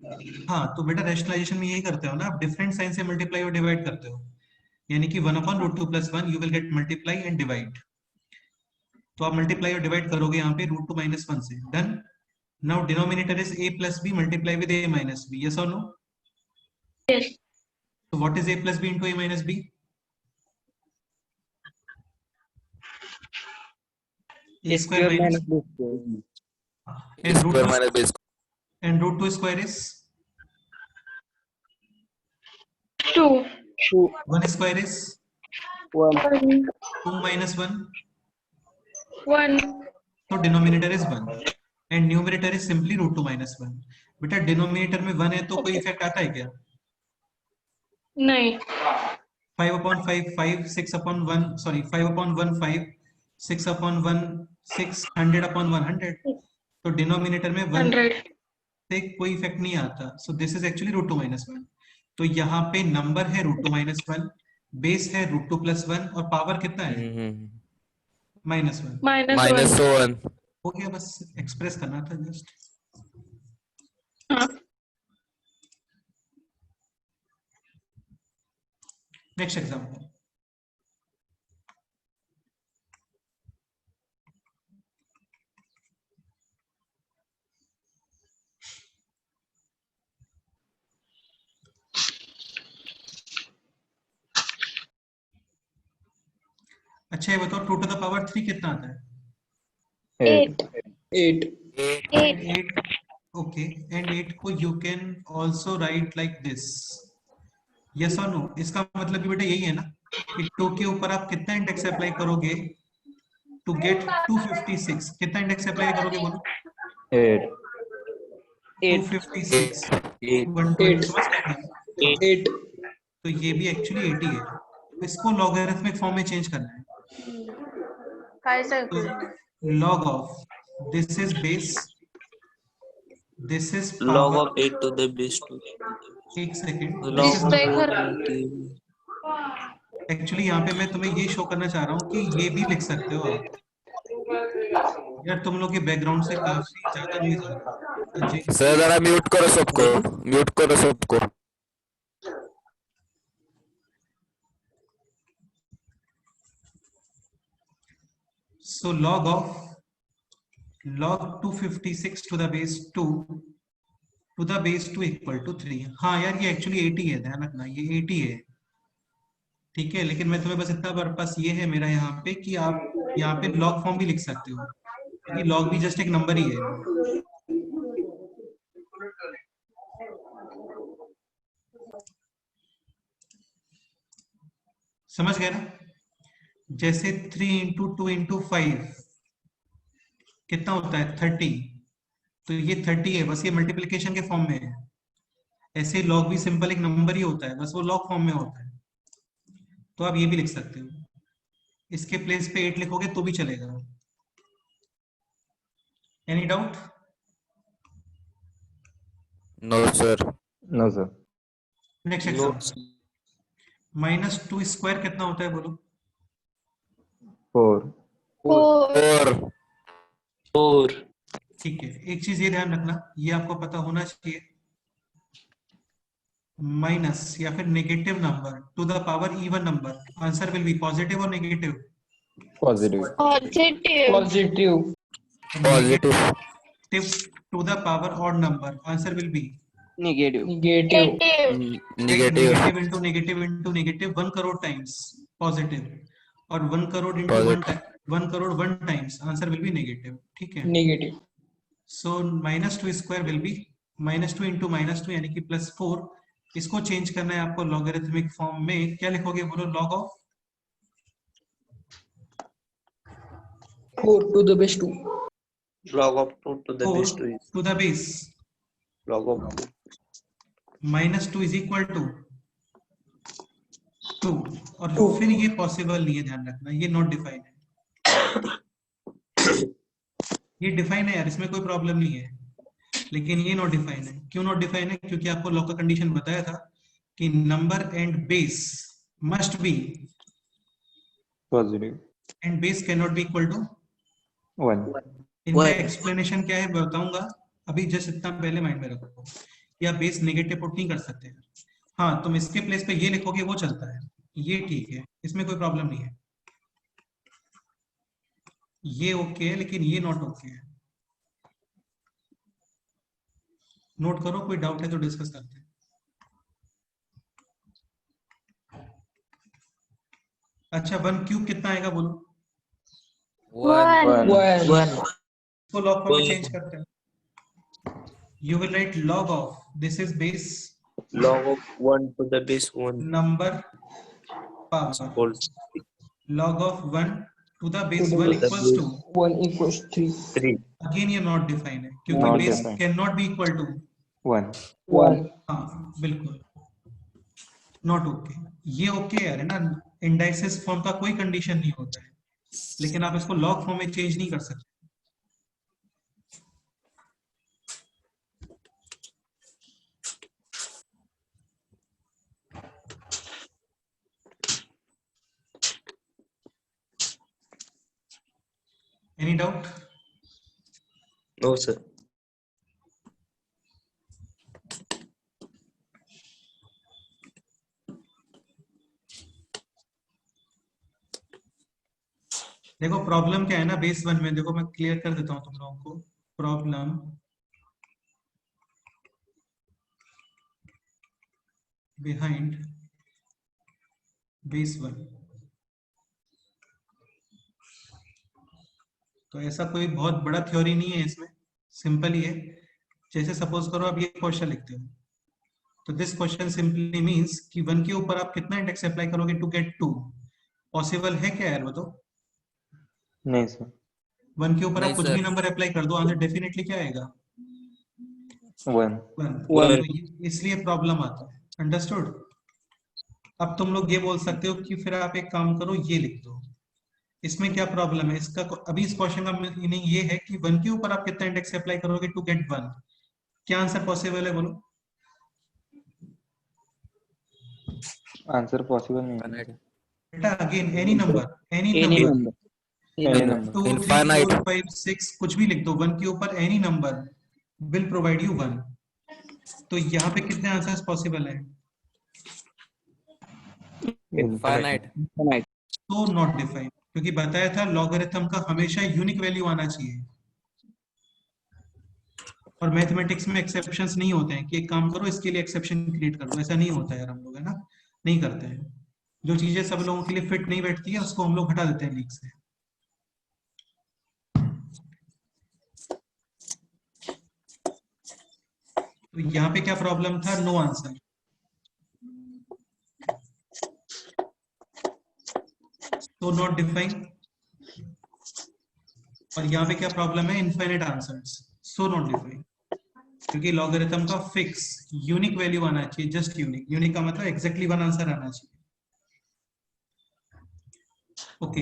S1: हाँ तो बेटा रेशनलाइजेशन में यही करते हो ना, आप डिफरेंट साइन से मल्टीप्लाई और डिवाइड करते हो, यानी कि 1/√2 + 1 you will gate multiply and divide. तो आप मल्टीप्लाई और डिवाइड करोगे यहाँ पे √2 - 1 से, done. Now denominator is a + b multiply with a - b, yes और no.
S6: Yes.
S1: So what is a plus b into a minus b? A square minus
S3: b square.
S1: and root
S5: Square
S1: 2
S5: minus b
S1: and root 2 square is
S6: 2
S3: 2
S1: 1 square is
S3: 1
S1: 2 minus 1.
S6: 1
S1: So denominator is 1 and numerator is simply √2 - 1। बेटा denominator में 1 है तो कोई effect आता है क्या?
S6: नहीं।
S1: 5/5 5 6/1 sorry 5/1 5 6/1 6 100/100। तो डिनोमिनेटर में 1
S6: 100।
S1: से कोई इफेक्ट नहीं आता। सो दिस इज एक्चुअली √2 - 1। तो यहाँ पे नंबर है √2 - 1, बेस है √2 + 1 और पावर कितना है? -1।
S5: minus 1.
S1: हो गया, बस एक्सप्रेस करना था जस्ट।
S6: हाँ।
S1: नेक्स्ट एग्जांपल, अच्छा ये बताओ 2 to the power 3 कितना आता है?
S2: 8.
S3: 8
S1: And 8, okay, and 8 को you can also write like this, yes or no। इसका मतलब भी बेटा यही है ना कि 2 के ऊपर आप कितना इंडेक्स अप्लाई करोगे टू गेट 256। कितना इंडेक्स अप्लाई करोगे बोलो?
S2: 8.
S1: 256
S5: 8.
S1: 120, समझ गए?
S3: 8
S1: तो ये भी एक्चुअली 80 है। इसको लॉगरिथमिक फॉर्म में चेंज करना है। तो log of this is base, this is
S4: log
S1: power।
S4: of 8 to the base 2.
S1: एक second,
S4: Log
S1: this
S4: of
S1: is
S4: 490.
S1: Actually यहाँ पे मैं तुम्हें ये शो करना चाह रहा हूँ कि ये भी लिख सकते हो आप। यार तुम लोग के बैकग्राउंड से काफी ज्यादा नॉइज आ रहा है।
S5: सर जरा म्यूट करो सबको, म्यूट करो सबको।
S1: So log 256 to the base 2 to the base 2 equal to 3। हाँ यार ये एक्चुअली 80 है, ध्यान रखना ये 80 है, ठीक है। लेकिन मैं तुम्हें बस इतना पर्पस ये है मेरा यहाँ पे कि आप यहाँ पे लॉग फॉर्म भी लिख सकते हो, क्योंकि लॉग भी जस्ट एक नंबर ही है। समझ गए ना? जैसे 3 इंटू 2 इंटू 5 कितना होता है 30, तो ये 30 है, बस ये मल्टीप्लिकेशन के फॉर्म में है। ऐसे लॉग भी सिंपल एक नंबर ही होता है, बस वो लॉग फॉर्म में होता है। तो आप ये भी लिख सकते हो, इसके प्लेस पे 8 लिखोगे तो भी चलेगा। Any doubt?
S5: No sir.
S2: No sir.
S1: Next example, -2 square कितना होता है बोलो?
S2: 4
S6: 4
S4: 4
S1: ठीक है, एक चीज ये ध्यान रखना, ये आपको पता होना चाहिए, माइनस या फिर negative number to the power even number, answer will be positive और negative.
S2: Positive.
S6: positive
S3: Positive.
S5: Positive.
S1: Negative to the power odd number, answer will be
S3: Negative.
S6: negative
S5: negative.
S1: Negative into negative into negative 1 crore times positive, और 1 crore into 1 crore 1 times, answer will be negative, ठीक है।
S3: Negative.
S1: So -2 square will be -2 into -2 यानी कि +4। इसको change करना है आपको logarithmic form में, क्या लिखोगे बोलो? Log of
S3: 4 to the base 2.
S4: log of 2 to the
S1: 4
S4: base 2 is
S1: to the base
S4: log of 2
S1: -2 is equal to 2, और
S3: 2.
S1: फिर ये पॉसिबल नहीं है, ध्यान रखना ये नॉट डिफाइन है। ये डिफाइन है यार, इसमें कोई प्रॉब्लम नहीं है, लेकिन ये नॉट डिफाइन है। क्यों नॉट डिफाइन है? क्योंकि आपको लॉ का कंडीशन बताया था कि number and base must be,
S2: positive.
S1: And base can not be equal to
S2: 1।
S1: इनका एक्सप्लेनेशन क्या है बताऊंगा, अभी जस्ट इतना पहले माइंड में रखो। या बेस नेगेटिव पुट नहीं कर सकते हैं, हाँ तुम इसके प्लेस पे ये लिखोगे वो चलता है, ये ठीक है, इसमें कोई प्रॉब्लम नहीं है, ये ओके है, लेकिन ये नॉट ओके है। नोट करो, कोई डाउट है तो डिस्कस करते हैं। अच्छा 1 क्यूब कितना आएगा बोलो?
S6: 1
S3: 1.
S1: इसको लॉग फॉर्म में चेंज करते हैं। You will write log of, this is base
S4: log of 1 to the base 1
S1: number power,
S4: whole
S1: log of 1 to the base
S3: To the
S1: 1
S3: base
S1: equals to,
S3: 1 equals 3.
S4: 3
S1: again ये not define है, क्योंकि
S2: Not
S1: base
S2: defined.
S1: Can not be equal to
S2: 1।
S3: 1.
S1: हाँ बिल्कुल not okay. ये okay है ना, indices form का कोई कंडीशन नहीं होता है, लेकिन आप इसको लॉग फॉर्म में चेंज नहीं कर सकते। Any doubt?
S4: no sir
S1: देखो प्रॉब्लम क्या है ना बेस 1 में, देखो मैं क्लियर कर देता हूं तुम लोगों को प्रॉब्लम। बिहाइंड बेस 1, तो ऐसा कोई बहुत बड़ा थ्योरी नहीं है इसमें, सिंपल ही है। जैसे सपोज करो आप ये क्वेश्चन लिखते हो, तो दिस क्वेश्चन सिंपली मींस कि 1 के ऊपर आप कितना इंडेक्स अप्लाई करोगे टू गेट 2? पॉसिबल है क्या यार बताओ?
S2: नहीं सर।
S1: 1 के ऊपर
S5: नहीं
S1: आप कुछ
S5: सर।
S1: भी नंबर अप्लाई कर दो, आंसर डेफिनेटली क्या आएगा?
S2: 1।
S1: 1। तो इसलिए प्रॉब्लम आता है, अंडरस्टूड? अब तुम लोग ये बोल सकते हो कि फिर आप एक काम करो ये लिख दो, इसमें क्या प्रॉब्लम है? इसका अभी इस क्वेश्चन का मीनिंग ये है कि 1 के ऊपर आप कितना इंडेक्स अप्लाई करोगे टू गेट 1? क्या आंसर पॉसिबल है बोलो?
S2: आंसर पॉसिबल नहीं है।
S1: बेटा again any number, any
S3: Any
S1: number,
S3: number.
S2: Any number.
S1: 2 3
S5: Infinite.
S1: 4 5 6 कुछ भी लिख दो, 1 के ऊपर any number will provide you 1. तो यहाँ पे कितने आंसर्स पॉसिबल हैं?
S5: Finite.
S3: Infinite.
S1: तो नॉट डिफाइन, क्योंकि बताया था लॉगरिथम का हमेशा यूनिक वैल्यू आना चाहिए, और मैथमेटिक्स में एक्सेप्शंस नहीं होते हैं कि एक काम करो इसके लिए एक्सेप्शन क्रिएट कर दो, ऐसा नहीं होता है यार, हम लोग है ना नहीं करते हैं। जो चीजें सब लोगों के लिए फिट नहीं बैठती है उसको हम लोग हटा देते हैं लीक से। तो यहाँ पे क्या प्रॉब्लम था? No answer. तो नॉट डिफाइन। और यहाँ पे क्या प्रॉब्लम है? Infinite answers, so not define. क्योंकि लॉगरिथम का फिक्स यूनिक वैल्यू आना चाहिए, जस्ट यूनिक। यूनिक का मतलब एग्जैक्टली 1 आंसर आना चाहिए। Okay,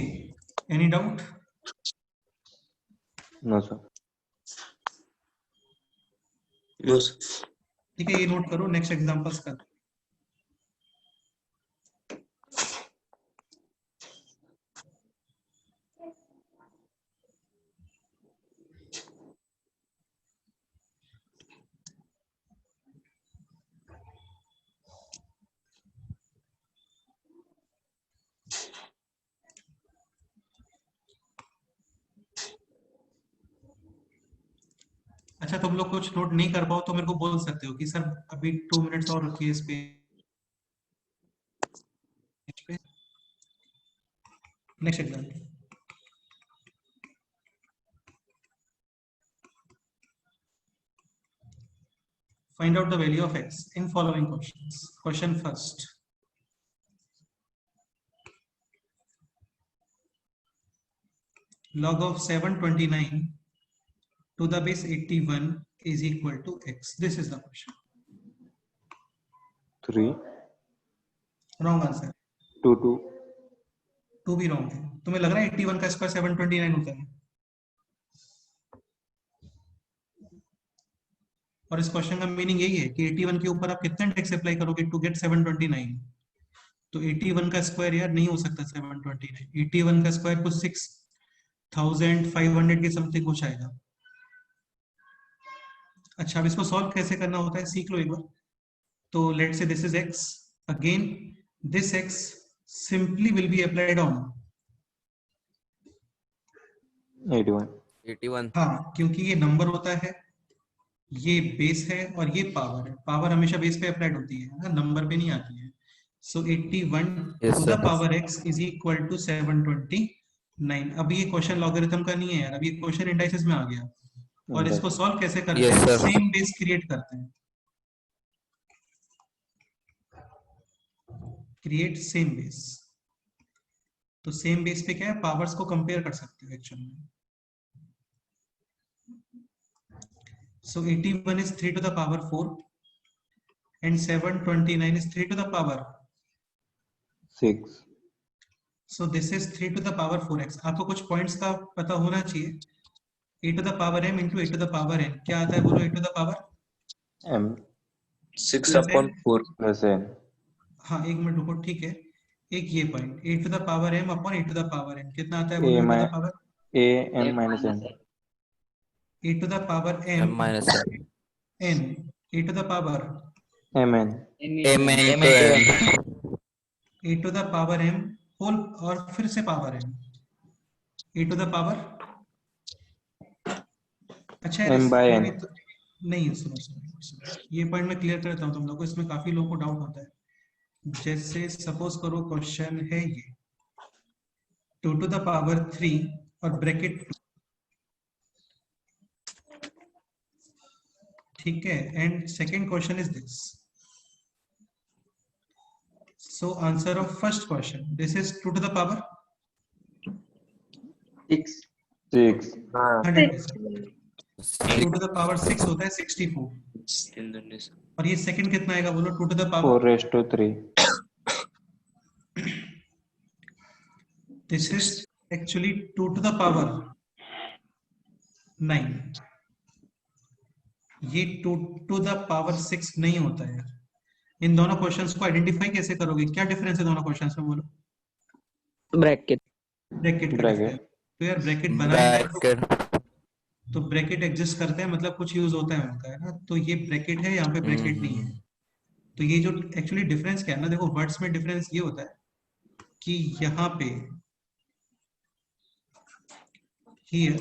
S1: any doubt?
S2: No sir.
S4: No, sir.
S1: ठीक है, ये नोट करो, नेक्स्ट एग्जांपल्स कर। अच्छा, तुम लोग कुछ नोट नहीं कर पाओ तो मेरे को बोल सकते हो कि सर अभी 2 मिनट्स और रखिए इस पे। Next example, find out the value of x in following questions. Question first. Log of 729 to the base 81 is equal to x. This is the question.
S2: 3
S1: Wrong answer.
S2: 2 2
S1: 2 भी wrong है। तुम्हें लग रहा है 81 का स्क्वायर 729 होता है? और इस क्वेश्चन का मीनिंग यही है कि 81 के ऊपर आप कितना इंडेक्स अप्लाई करोगे टू गेट 729? तो 81 का स्क्वायर यार नहीं हो सकता 729। 81 का स्क्वायर कुछ 6500 के समथिंग कुछ आएगा। अच्छा, अब इसको सॉल्व कैसे करना होता है सीख लो एक बार। तो let's say this is x, again this x simply will be applied on
S2: 81
S5: 81.
S1: हाँ, क्योंकि ये नंबर होता है, ये बेस है और ये पावर है। पावर हमेशा बेस पे अप्लाइड होती है ना, नंबर पे नहीं आती है। So 81
S5: Yes,
S1: to the
S5: sir.
S1: Power x is equal to 729। अब ये क्वेश्चन लॉगरिथम का नहीं है यार, अब ये क्वेश्चन इंडाइसेस में आ गया। और इसको सॉल्व कैसे करते
S5: Yes,
S1: हैं?
S5: sir.
S1: सेम बेस क्रिएट करते हैं, क्रिएट सेम बेस। तो सेम बेस पे क्या है, पावर्स को कंपेयर कर सकते हो एक्चुअली में। So 81 is 3 to the power 4 and 729 is 3 to the power
S2: 6
S1: So this is 3 to the power 4x. आपको कुछ पॉइंट्स का पता होना चाहिए। a to the power m into a to the power n क्या आता है बोलो? a to the power
S2: m
S4: 6
S1: Plus
S4: upon
S1: n।
S4: 4.
S2: plus n
S1: हाँ, एक मिनट रुको, ठीक है। एक ये point a to the power m upon a to the power n कितना आता है
S2: a
S1: बोलो? a to
S2: mi-
S1: the power
S2: a m minus n
S1: a to the power m
S5: M minus n.
S1: n a to the power
S2: m n
S5: M into n.
S1: a to the power m whole और फिर से power m a to the power अच्छा
S2: m by n
S1: नहीं, सुनो, ये point मैं clear करता हूँ तुम लोगों को, इसमें काफी लोगों को डाउट होता है। जैसे सपोज करो क्वेश्चन है ये 2 to the power 3 और ब्रैकेट 2, ठीक है। And second question is this. So answer of first question, this is 2 to the power
S3: 6.
S2: 6
S1: 100%। 2 to the power 6 होता है 64।
S4: In the list.
S1: और ये सेकंड कितना आएगा बोलो? 2 to the power
S2: 4 raised to 3
S1: this is actually 2 to the power 9। ये 2 to the power 6 नहीं होता है। इन दोनों क्वेश्चंस को आइडेंटिफाई कैसे करोगे? क्या डिफरेंस है दोनों क्वेश्चंस में बोलो?
S3: Bracket.
S1: ब्रैकेट का
S2: Bracket.
S1: डिफरेंस। तो यार ब्रैकेट बनाना है
S5: Bracket.
S1: तो ब्रैकेट एग्जिस्ट करते हैं मतलब कुछ यूज होता है उनका, है ना। तो ये ब्रैकेट है, यहाँ पे ब्रैकेट नहीं है। तो ये जो एक्चुअली डिफरेंस क्या है ना, देखो वर्ड्स में डिफरेंस ये होता है कि यहाँ पे here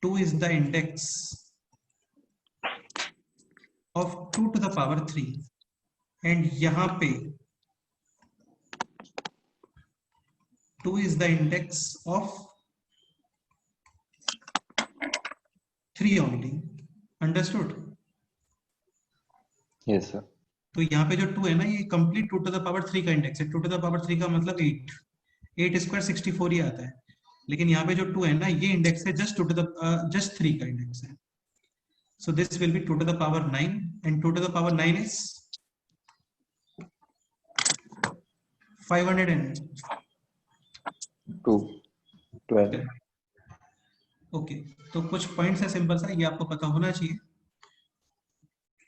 S1: 2 is the index of 2 to the power 3 and यहाँ पे 2 is the index of 3 only. Understood?
S2: Yes, sir.
S1: तो यहाँ पे जो 2 है ना, ये कंप्लीट 2 to the power 3 का इंडेक्स है। 2 to the power 3 का मतलब 8 स्क्वायर 64 ही आता है। लेकिन यहाँ पे जो 2 है ना, ये इंडेक्स है जस्ट 2 to the just 3 का इंडेक्स है। So this will be 2 to the power 9 and 2 to the power 9 is 500 and
S2: 2, 12.
S1: Okay. तो कुछ पॉइंट्स है सिंपल सा, ये आपको पता होना चाहिए।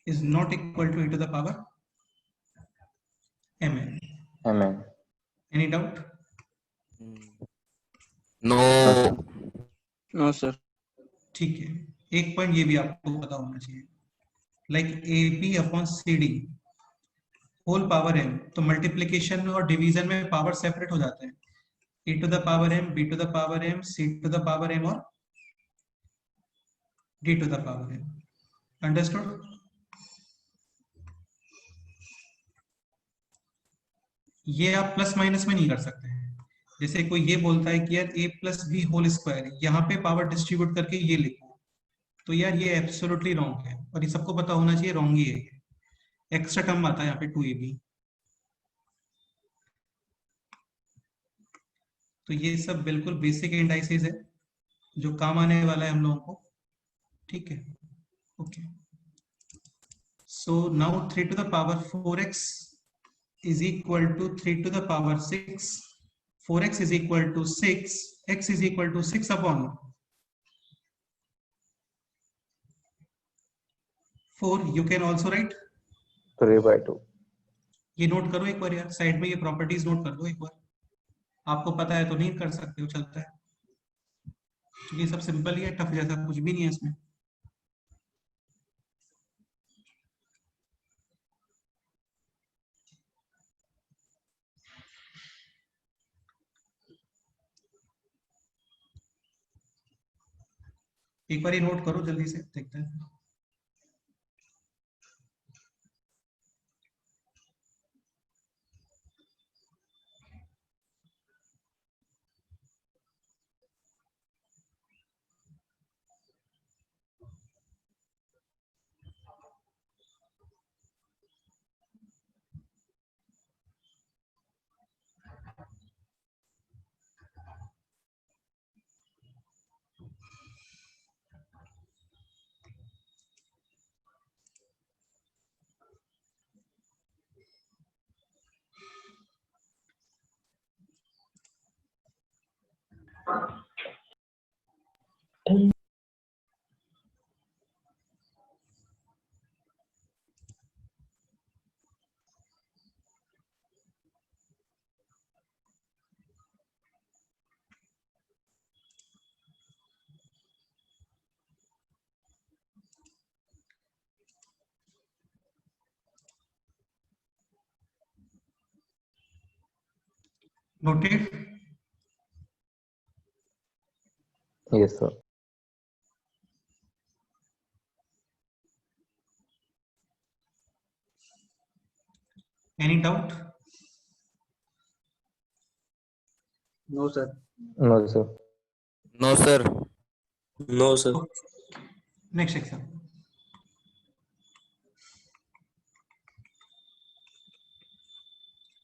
S1: Is not equal to e to the power mn।
S2: Amen.
S1: Any doubt?
S5: No.
S2: Okay.
S3: No, sir.
S1: ठीक है, एक पॉइंट ये भी आपको पता होना चाहिए, like ab upon cd whole power m। तो मल्टीप्लीकेशन और डिवीजन में पावर सेपरेट हो जाते हैं, e to the power m, b to the power m, c to the power m और d to the power m। Understood? ये आप plus minus में नहीं कर सकते हैं। जैसे कोई ये बोलता है कि यार a plus B whole square, यहाँ पे पावर डिस्ट्रीब्यूट करके ये लिखो, तो यार ये एब्सोल्युटली रॉन्ग है और ये सबको पता होना चाहिए रॉन्ग ही है। एक्स्ट्रा टर्म आता है यहाँ पे 2ab। तो ये सब बिल्कुल बेसिक इंडाइसेस है जो काम आने वाला है हम लोगों को, ठीक है। Okay, so now 3 to the power 4x is equal to 3 to the power 6, 4x is equal to 6, x is equal to 6 upon 4. You can also write,
S2: 3/2.
S1: ये नोट करो एक बार यार, साइड में ये प्रॉपर्टीज नोट कर दो एक बार। आपको पता है तो नहीं कर सकते हो, चलता है, क्योंकि ये सब सिंपल ही है, टफ जैसा कुछ भी नहीं है इसमें। एक बार ये नोट करो जल्दी से, देखते हैं। Noted?
S2: Yes, sir.
S1: Any doubt?
S3: No, sir.
S2: No, sir.
S5: No, sir.
S4: No, sir.
S1: Next exam.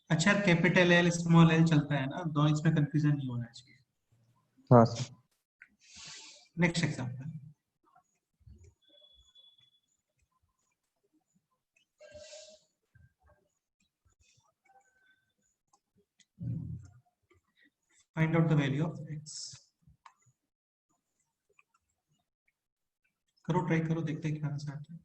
S1: अच्छा, कैपिटल एल स्मॉल एल चलता है ना, दो इसमें कंफ्यूजन नहीं होना चाहिए।
S2: हाँ sir.
S1: Next example, find out the value of x। करो, ट्राई करो, देखते हैं क्या आंसर आता है।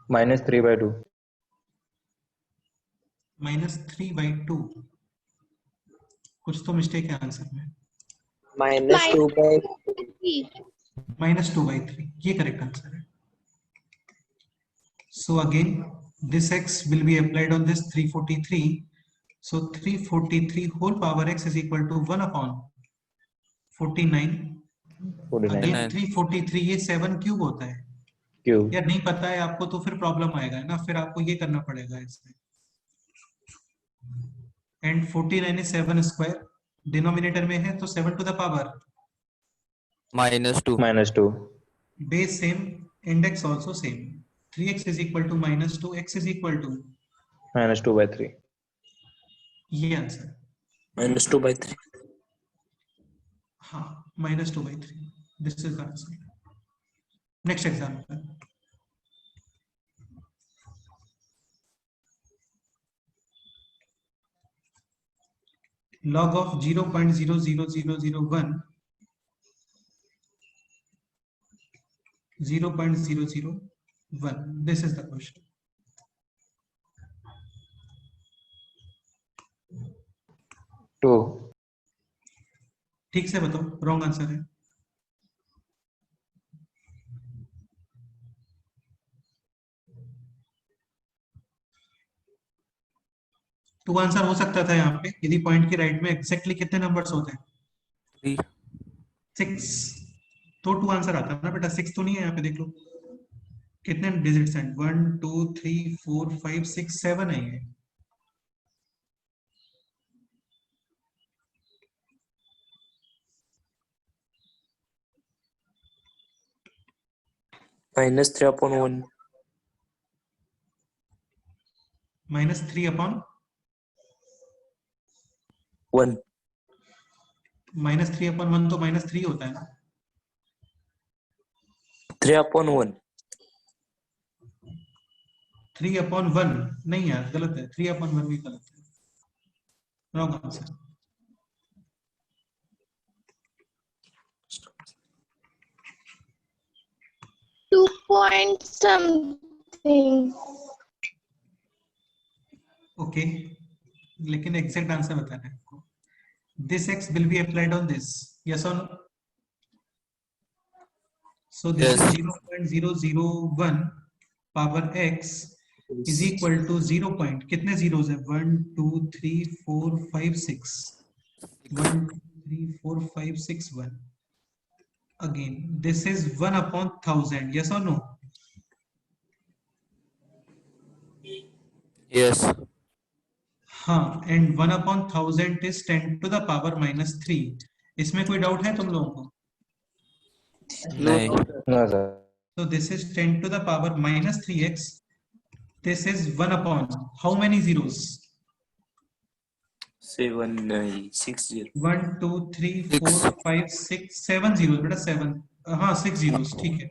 S2: -3/2.
S1: -3/2। कुछ तो मिस्टेक है आंसर में।
S4: -2/3.
S6: -3
S1: -2/3 ये करेक्ट आंसर है। So again, this x will be applied on this 343. So 343 whole power x is equal to 1 upon 49.
S2: 49
S1: again 343 ये 7 क्यूब होता है।
S2: क्यूब।
S1: यार नहीं पता है आपको तो फिर प्रॉब्लम आएगा ना, फिर आपको ये करना पड़ेगा इसमें। एंड 49 is 7 स्क्वायर, डिनोमिनेटर में है तो 7 to the power
S5: -2.
S2: -2.
S1: Base same, index also same. 3x is equal to -2, x is equal to
S2: -2/3.
S1: ये आंसर।
S4: -2/3.
S1: हाँ -2/3 this is the answer. Next example, log of 0.00001 0.001, this is the question।
S2: 2.
S1: ठीक से बताओ, wrong answer है। To answer हो सकता था यहाँ पे यदि पॉइंट की राइट में एग्जैक्टली कितने नंबर्स होते हैं?
S5: 3.
S1: 6, तो टू आंसर आता है ना बेटा। 6 तो नहीं है यहाँ पे, देख लो कितने डिजिट्स हैं, 1 2 3 4 5 6 7 है ये।
S4: -3/1.
S1: -3/1,
S4: 1.
S1: -3/1 तो -3 होता है ना।
S4: 3/1.
S1: 3/1 नहीं यार, गलत है। 3/1 भी गलत है, wrong answer.
S6: Two point something.
S1: Okay, लेकिन एग्जैक्ट आंसर बताना है आपको। This x will be applied on this, yes or no? So this
S5: Yes.
S1: is 0.001 power x is equal to 0 point, कितने zeros है? 1 2 3 4 5 6, 1 2 3 4 5 6 1। Again this is 1 upon 1000, yes or no?
S5: Yes.
S1: हाँ, and 1 upon 1000 is 10 to the power -3। इसमें कोई doubt है तुम लोगों को?
S5: नहीं।
S2: No, sir.
S1: तो this is 10 to the power -3x, this is 1 upon how many zeros?
S4: 760.
S1: 1 2 3 4 5 6 7 zeros बेटा, 7, हाँ 6 जीरोस, ठीक है।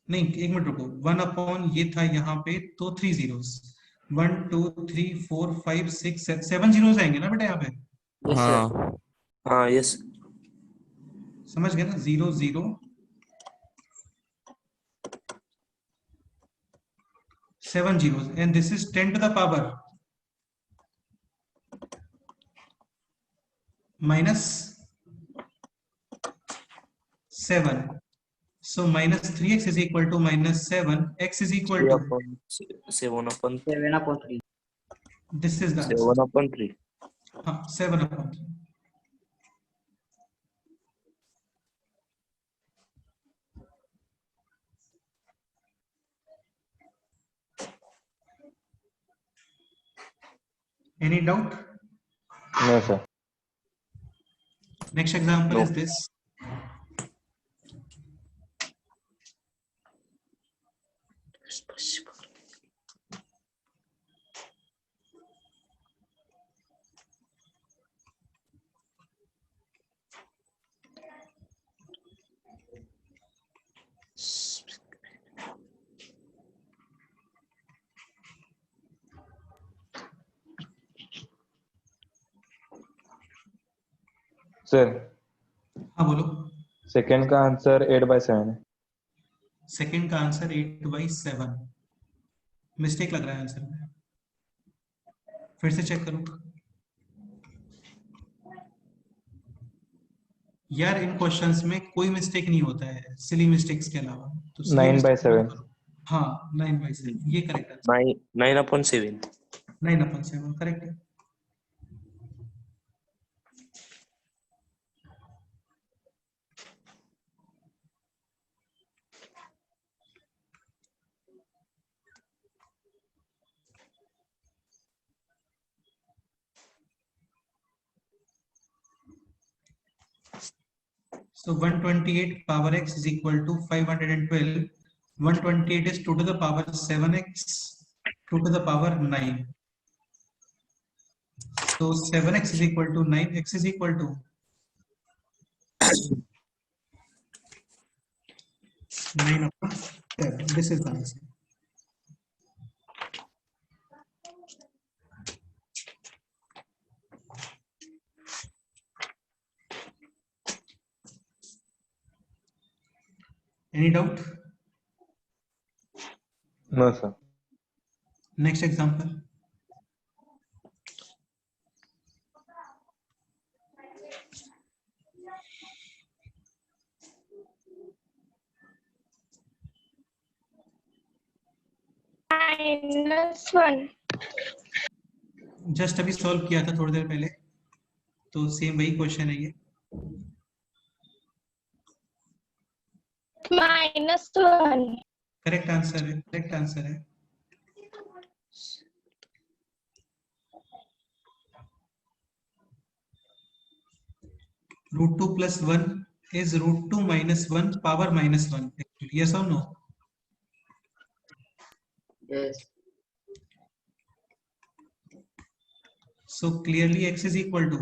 S1: नहीं एक मिनट रुको, 1 अपॉन ये था यहाँ पे तो 3 जीरोस, 1 2 3 4 5 6 7 जीरोस आएंगे ना बेटा यहाँ पे।
S5: हाँ।
S4: हाँ यस.
S1: समझ गए ना? 0 0 7 zeros, and this is 10 to the power -7. So -3x is equal to -7, x is equal to
S4: 7/3.
S1: this is the answer.
S4: 7/3.
S1: हाँ 7/3। Any doubt?
S2: No, sir.
S1: Next example
S4: No.
S1: is this.
S2: Sir,
S1: हाँ बोलो।
S2: Second का answer 8/7 है।
S1: Second का answer 8/7 mistake लग रहा है answer में, फिर से चेक करूं यार। इन क्वेश्चंस में कोई मिस्टेक नहीं होता है सिली मिस्टेक्स के अलावा, तो silly
S2: 9/7
S1: mistake करो। हाँ 9/7 ये करेक्ट आंसर,
S4: 9/7.
S1: 9/7 करेक्ट है। So 128 power x is equal to 512. 128 is 2 to the power 7x, 2 to the power 9. So 7x is equal to 9, x is equal to 9/7. This is the answer. Any doubt?
S2: No, sir.
S1: Next example.
S6: -1.
S1: Just अभी solve किया था थोड़ी देर पहले, तो same वही question है ये।
S6: -1.
S1: Correct answer है, करेक्ट आंसर है। √2 + 1 is √2 - 1 power -1. Yes or no?
S3: Yes.
S1: So clearly x is equal to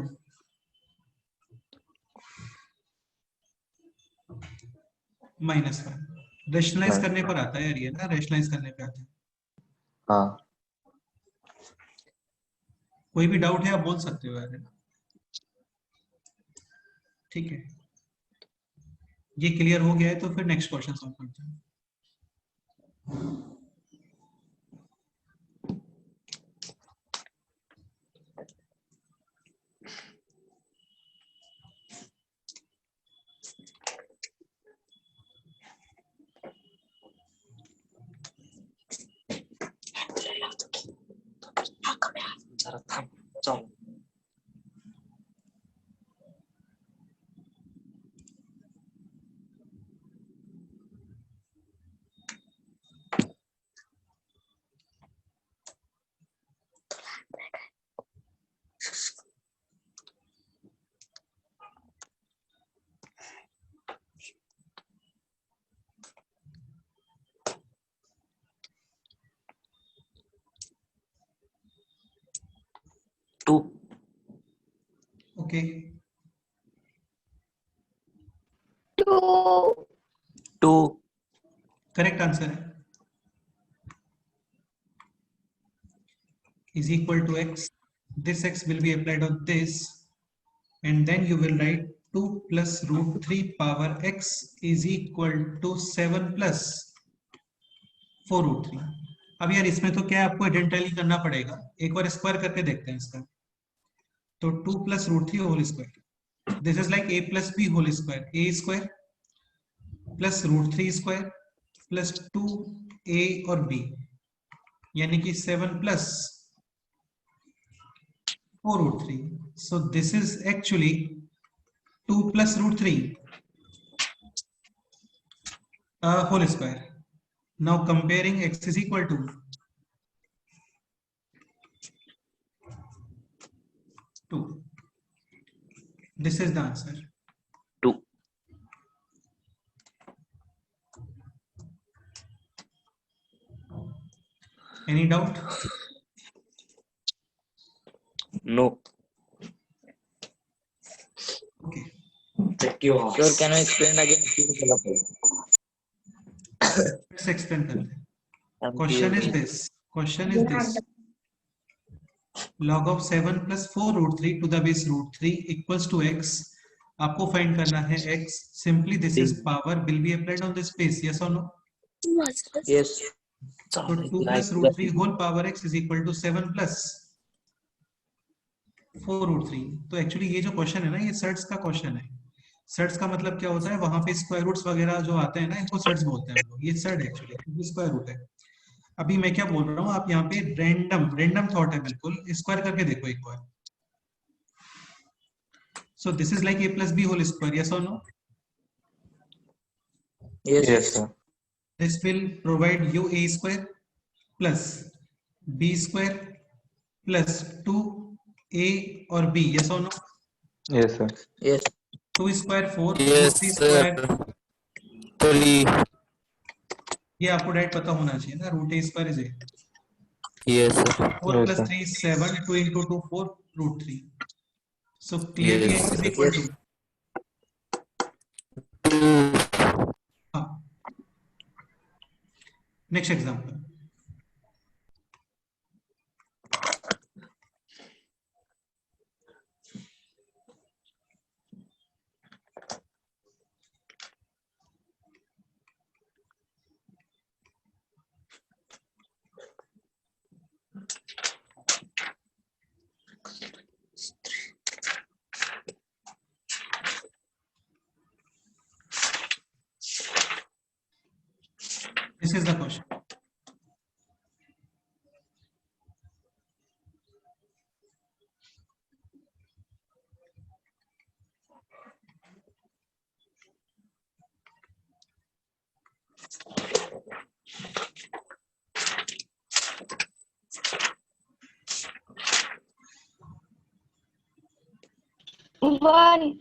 S1: -1. Rationalise करने पर आता है यार ये ना, रेशनलाइज करने पे आता है।
S2: हाँ।
S1: कोई भी डाउट है आप बोल सकते हो यार, ठीक है। ये क्लियर हो गया है तो फिर नेक्स्ट क्वेश्चन सॉल्व करते हैं।
S4: जरा थांब, चालू.
S1: ओके
S6: 2.
S1: करेक्ट आंसर है। is equal to x. This x will be applied on this, and then you will write 2 plus √3 power x is equal to 7 plus 4 √3. अब यार इसमें तो क्या है, आपको आइडेंटिटी करना पड़ेगा। एक बार स्क्वायर करके देखते हैं इसका। तो 2 plus √3 whole square, this is like a plus b whole square, a square plus √3 square plus 2a और b, यानी कि 7 plus 4 √3. So this is actually 2 plus √3 whole square. Now comparing x is equal to 2. This is the answer.
S4: 2.
S1: Any doubt?
S4: No.
S1: Okay.
S4: Thank you.
S3: Sir, can I explain again?
S1: Let's explain करते हैं. Question is this. Question is this. Log of 7 plus 4 √3 to the base √3 equals to x. आपको find करना है x. Simply this is power will be applied on this base. Yes or no?
S3: Yes.
S1: तो 2 plus root 3 whole power x is equal to 7 plus 4 root 3. तो actually ये जो question है ना, ये सर्ट्स का क्वेश्चन है. सर्ट्स का मतलब क्या होता है, वहां पे स्क्वायर रूट्स वगैरह जो आते हैं ना, इनको सर्ट्स बोलते हैं हम लोग. ये सर्ट एक्चुअली स्क्वायर रूट है. अभी मैं क्या बोल रहा हूँ, आप यहाँ पे रैंडम थॉट है, बिल्कुल स्क्वायर करके देखो एक बार. So this is like a plus b whole square, yes or no?
S3: Yes.
S2: Yes, sir.
S1: This will provide you a square plus b square plus 2a or b, yes or no?
S2: Yes, sir.
S3: Yes.
S1: 2 square 4,
S5: Yes,
S1: root 3
S5: sir.
S1: square.
S5: 3.
S1: ये आपको direct पता होना चाहिए ना, root a square is a.
S5: Yes, sir.
S1: 4
S2: Yes,
S1: plus
S2: sir.
S1: 3 is 7, 2 into 2 4, root 3. So clearly
S5: Yes,
S1: x is
S5: sir.
S1: equal
S3: Yes.
S1: to
S5: 2.
S1: हाँ. Next example. This is the question.
S6: One.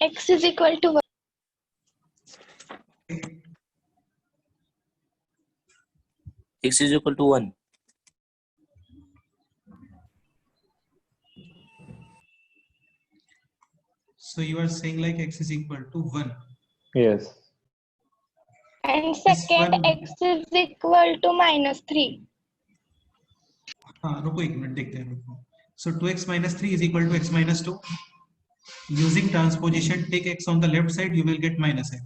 S6: X is equal to 1.
S4: X is equal to 1.
S1: So you are saying like x is equal to 1.
S2: Yes.
S6: And
S1: This
S6: second,
S1: one-
S6: x is equal to -3.
S1: हाँ रुको एक minute देखते हैं, रुको. So 2x minus 3 is equal to x minus 2. Using transposition, take x on the left side, you will get minus x.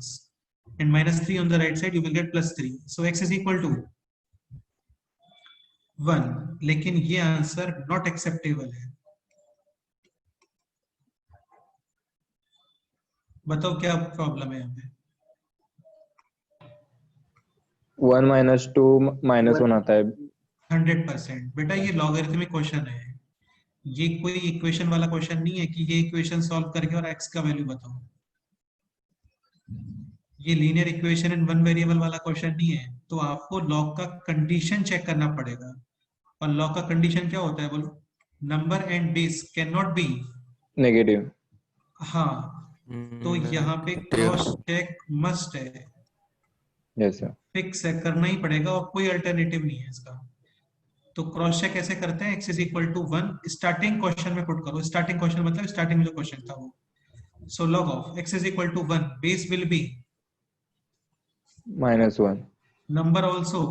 S1: And minus 3 on the right side, you will get plus 3. So x is equal to 1. लेकिन ये answer not acceptable है. बताओ क्या problem है यहाँ पे.
S2: 1 minus 2 minus 1 आता है.
S1: 100%. बेटा ये लॉगरिथमिक क्वेश्चन है, ये कोई इक्वेशन वाला क्वेश्चन नहीं है कि ये इक्वेशन सॉल्व करके और x का वैल्यू बताओ. ये linear equation in one variable वाला क्वेश्चन नहीं है. तो आपको लॉग का कंडीशन चेक करना पड़ेगा. और लॉग का कंडीशन क्या होता है बोलो? Number and base can not B.
S2: Negative.
S1: हाँ, तो यहाँ पे क्रॉस चेक मस्ट है,
S2: Yes, sir.
S1: फिक्स है, करना ही पड़ेगा और कोई अल्टरनेटिव नहीं है इसका. तो क्रॉस चेक कैसे करते हैं? x is equal to 1 starting question में पुट करो. स्टार्टिंग क्वेश्चन मतलब स्टार्टिंग में जो क्वेश्चन था वो. So log of x is equal to 1, base will be
S2: -1.
S1: Number also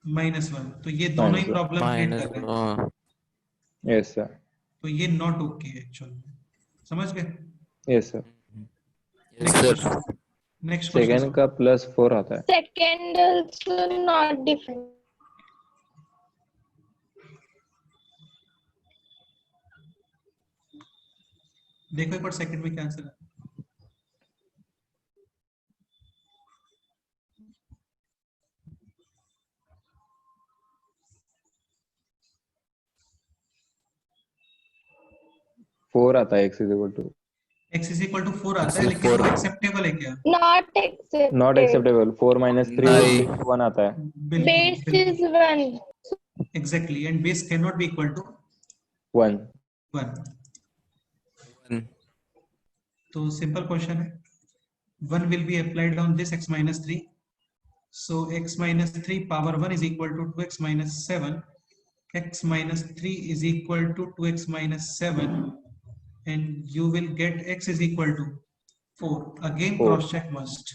S1: -1. तो ये दोनों ही
S2: -1.
S1: प्रॉब्लम क्रिएट कर रहे हैं.
S5: -1.
S2: Yes, sir.
S1: तो ये नॉट ओके एक्चुअल में. समझ गए?
S2: Yes, sir.
S5: Yes, sir.
S1: Next
S2: Second
S1: question.
S2: का +4 आता है.
S6: Second also not different.
S1: देखो एक बार सेकंड में क्या आंसर है.
S2: फोर आता है x is equal to.
S1: x is equal to 4 आता है,
S5: X is
S1: लेकिन वो
S5: 4.
S1: एक्सेप्टेबल है क्या?
S6: Not accepted.
S2: Not acceptable. 4 minus 3
S5: नहीं.
S2: 1 आता है.
S6: Base is 1.
S1: Exactly. And base can not be equal to
S2: 1.
S1: 1.
S5: 1.
S1: तो सिंपल क्वेश्चन है. 1 will be applied on this x minus 3. So x minus 3 power 1 is equal to 2x minus 7. X minus 3 is equal to 2x minus 7. And you will get x is equal to 4. Again
S2: 4.
S1: cross check must.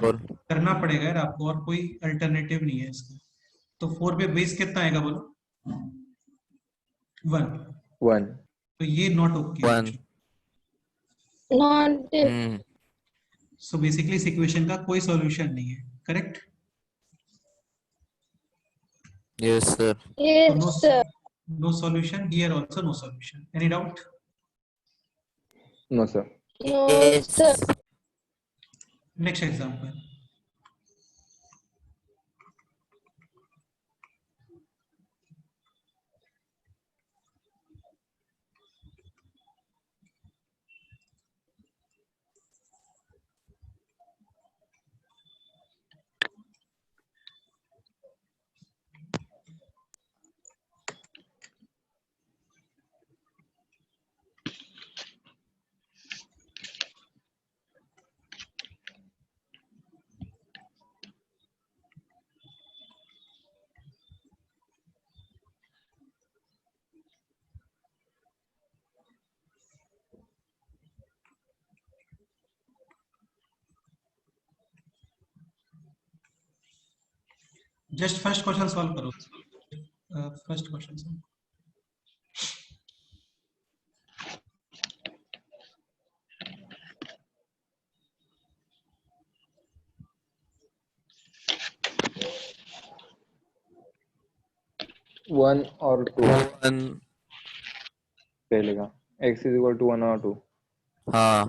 S5: 4.
S1: करना पड़ेगा यार आपको, और कोई alternative नहीं है इसका. तो 4 पे बेस कितना आएगा बोलो? 1.
S2: 1.
S1: तो ये not okay.
S5: One.
S6: Not
S5: Hmm.
S1: So basically इस इक्वेशन का कोई सॉल्यूशन नहीं है, correct?
S5: Yes, sir.
S6: Yes, sir.
S1: No solution here, also no solution. Any doubt?
S2: No, sir.
S6: No,
S5: Yes.
S6: sir.
S1: Next example. Just first question solve करो. First question solve.
S2: One or two.
S5: One.
S2: पहले का x is equal to 1 or 2.
S5: हाँ.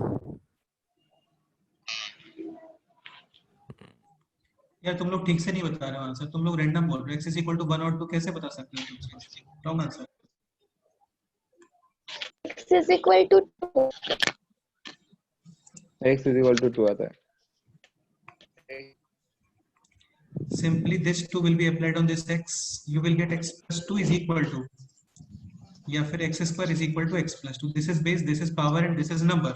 S1: यार तुम लोग ठीक से नहीं बता रहे हो आंसर, तुम लोग रैंडम बोल रहे हो. x इज इक्वल टू 1 और 2 कैसे बता सकते हो तुम? Wrong answer.
S6: X is equal to 2.
S2: x is equal to 2 आता है.
S1: Simply this 2 will be applied on this x. You will get x plus 2 is equal to, या फिर x square is equal to x plus 2. This is base, this is power and this is number.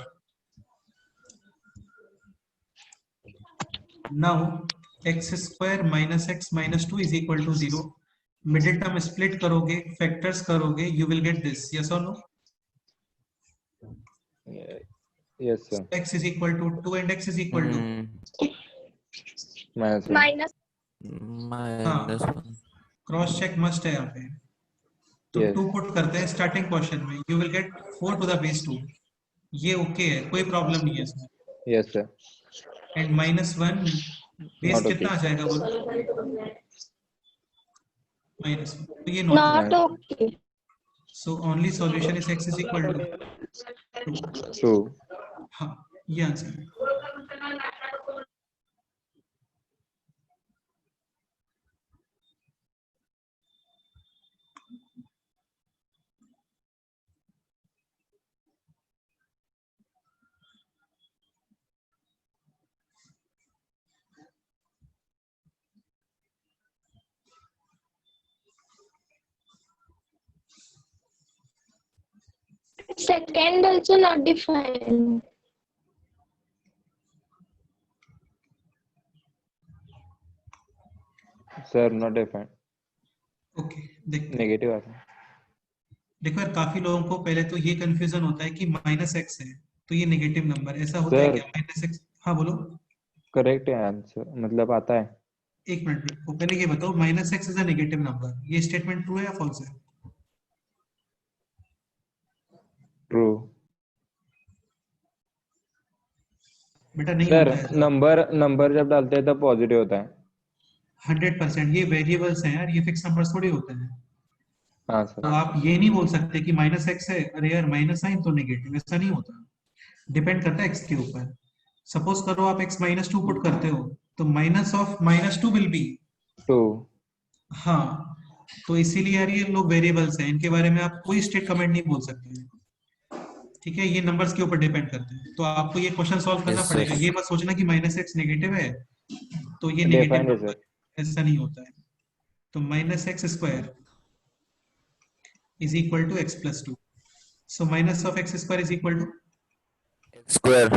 S1: Now x square minus x minus 2 is equal to 0. Middle term split करोगे, factors करोगे, you will get this. Yes or no?
S2: Yes, sir.
S1: X is equal to 2 and x is equal to.
S2: Minus 1.
S6: Minus.
S5: Minus one.
S1: Cross check must है यहाँ पे. तो
S2: Yes.
S1: 2 put करते हैं starting question में. You will get 4 to the base 2. ये okay है, कोई प्रॉब्लम नहीं है इसमें.
S2: Yes, sir.
S1: And minus 1 base
S2: Not
S1: कितना
S2: okay.
S1: आ जाएगा बोलो? माइनस 1. तो ये
S6: Not
S1: not.
S6: okay.
S1: So only solution is x is equal to 2.
S2: 2.
S1: हाँ, ये आंसर है.
S6: Second also not defined.
S2: Sir, not defined.
S1: Okay, देखते हैं.
S2: Negative आता है.
S1: देखो यार, काफी लोगों को पहले तो ये कंफ्यूजन होता है कि माइनस एक्स है तो ये नेगेटिव नंबर. ऐसा होता है
S2: Sir.
S1: क्या? Minus x. हाँ बोलो.
S2: Correct है आंसर, मतलब आता है.
S1: एक मिनट रुको, पहले ये बताओ minus x is a negative number. ये स्टेटमेंट ट्रू है या फॉल्स है?
S2: True.
S1: बेटा नहीं
S2: Sir,
S1: होता है.
S2: नंबर जब डालते हैं तब पॉजिटिव होता है.
S1: 100%. ये वेरिएबल्स हैं यार, ये फिक्स नंबर्स थोड़ी होते हैं.
S2: हाँ
S1: तो
S2: सर.
S1: आप ये नहीं बोल सकते कि माइनस एक्स है, अरे यार माइनस साइन तो नेगेटिव. ऐसा नहीं होता. डिपेंड करता है एक्स के ऊपर. सपोज करो आप x माइनस 2 पुट करते हो तो minus of minus 2 will be
S2: 2.
S1: हाँ. तो इसीलिए यार ये लोग वेरिएबल्स हैं, इनके बारे में आप कोई स्टेट कमेंट नहीं बोल सकते. ठीक है, ये नंबर्स के ऊपर डिपेंड करते हैं. तो आपको ये क्वेश्चन सॉल्व करना
S5: Yes, sir.
S1: पड़ेगा. ये मत सोचना कि माइनस एक्स नेगेटिव है तो ये नेगेटिव
S2: Defined है
S1: नंबर.
S2: सर.
S1: ऐसा नहीं होता है. तो minus X square is equal to X plus 2. So minus of X square is equal to
S5: X square.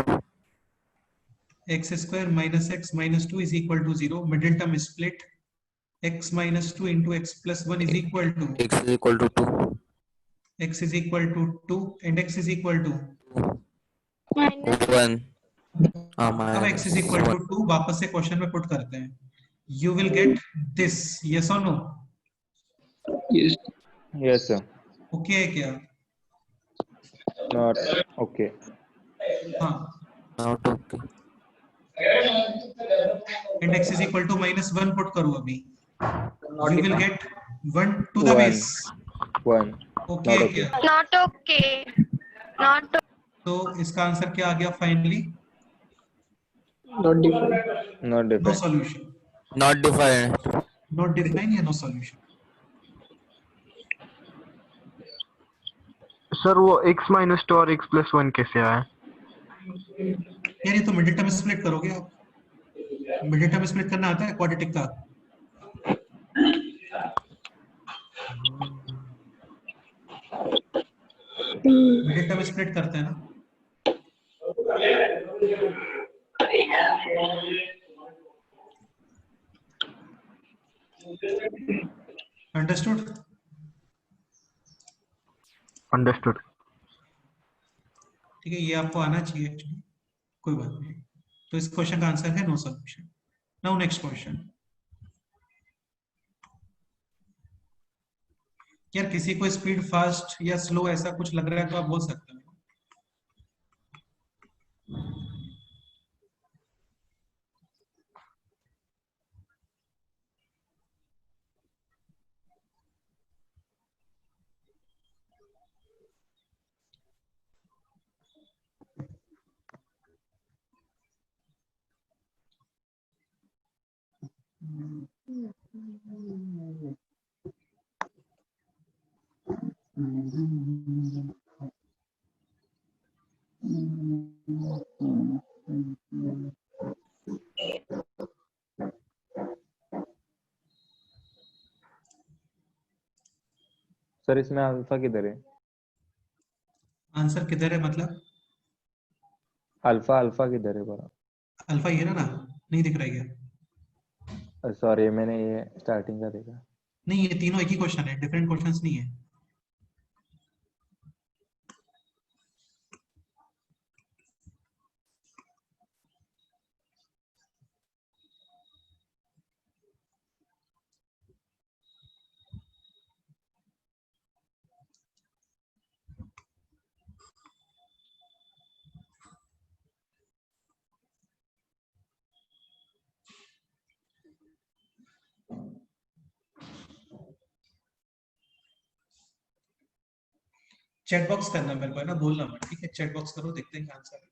S1: x square minus x minus 2 is equal to 0. Middle term is split. X minus 2 into x plus 1 is equal to
S5: X is equal to 2.
S1: x is equal to 2 and x is equal to
S6: Minus.
S5: 1.
S1: अब x is equal to 2 वापस से question में put करते हैं. You will get this. Yes or no?
S2: Yes, sir.
S1: Okay है क्या?
S2: Not okay.
S1: हाँ.
S5: Not okay.
S1: and x is equal to -1 put करूं अभी,
S3: Not
S1: you will
S3: defined.
S1: get 1 to the
S2: 1
S1: base.
S2: 1
S1: Okay
S2: not okay.
S1: क्या?
S6: Not okay. Not
S1: तो इसका answer क्या आ गया finally?
S3: Not defined.
S2: not
S1: no
S2: defined.
S1: Solution,
S5: Not defined.
S1: Not define या no solution.
S7: Sir वो x माइनस टू और x plus one कैसे आया?
S1: यार ये तो मिडिल टर्म स्प्लिट करोगे आप. मिडिल टर्म स्प्लिट करना आता है क्वाड्रेटिक का? मिडिल टर्म स्प्लिट करते हैं ना. अंडरस्टूड?
S7: अंडरस्टूड.
S1: ठीक है, ये आपको आना चाहिए एक्चुअली, कोई बात नहीं. तो इस क्वेश्चन का आंसर है no solution. Now next question. यार किसी को स्पीड फास्ट या स्लो ऐसा कुछ लग रहा है तो आप बोल सकते हो.
S2: सर इसमें अल्फा किधर है?
S1: आंसर किधर है मतलब?
S2: अल्फा किधर है बड़ा?
S1: अल्फा ये ना नहीं दिख रहा है क्या?
S2: सॉरी मैंने ये स्टार्टिंग का देखा.
S1: नहीं, ये तीनों एक ही क्वेश्चन है, डिफरेंट क्वेश्चंस नहीं है. चैट बॉक्स करना मेरे को है ना, बोलना मत, ठीक है? चैट बॉक्स करो, देखते हैं क्या आंसर है.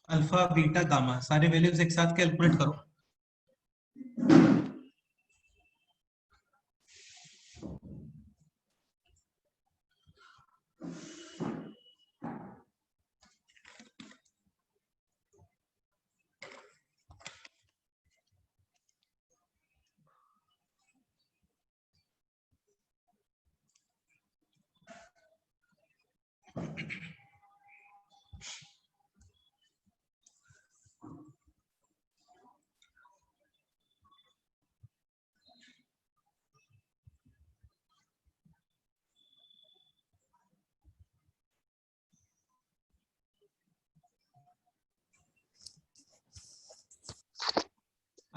S1: अल्फा बीटा गामा सारे वैल्यूज एक साथ कैलकुलेट करो.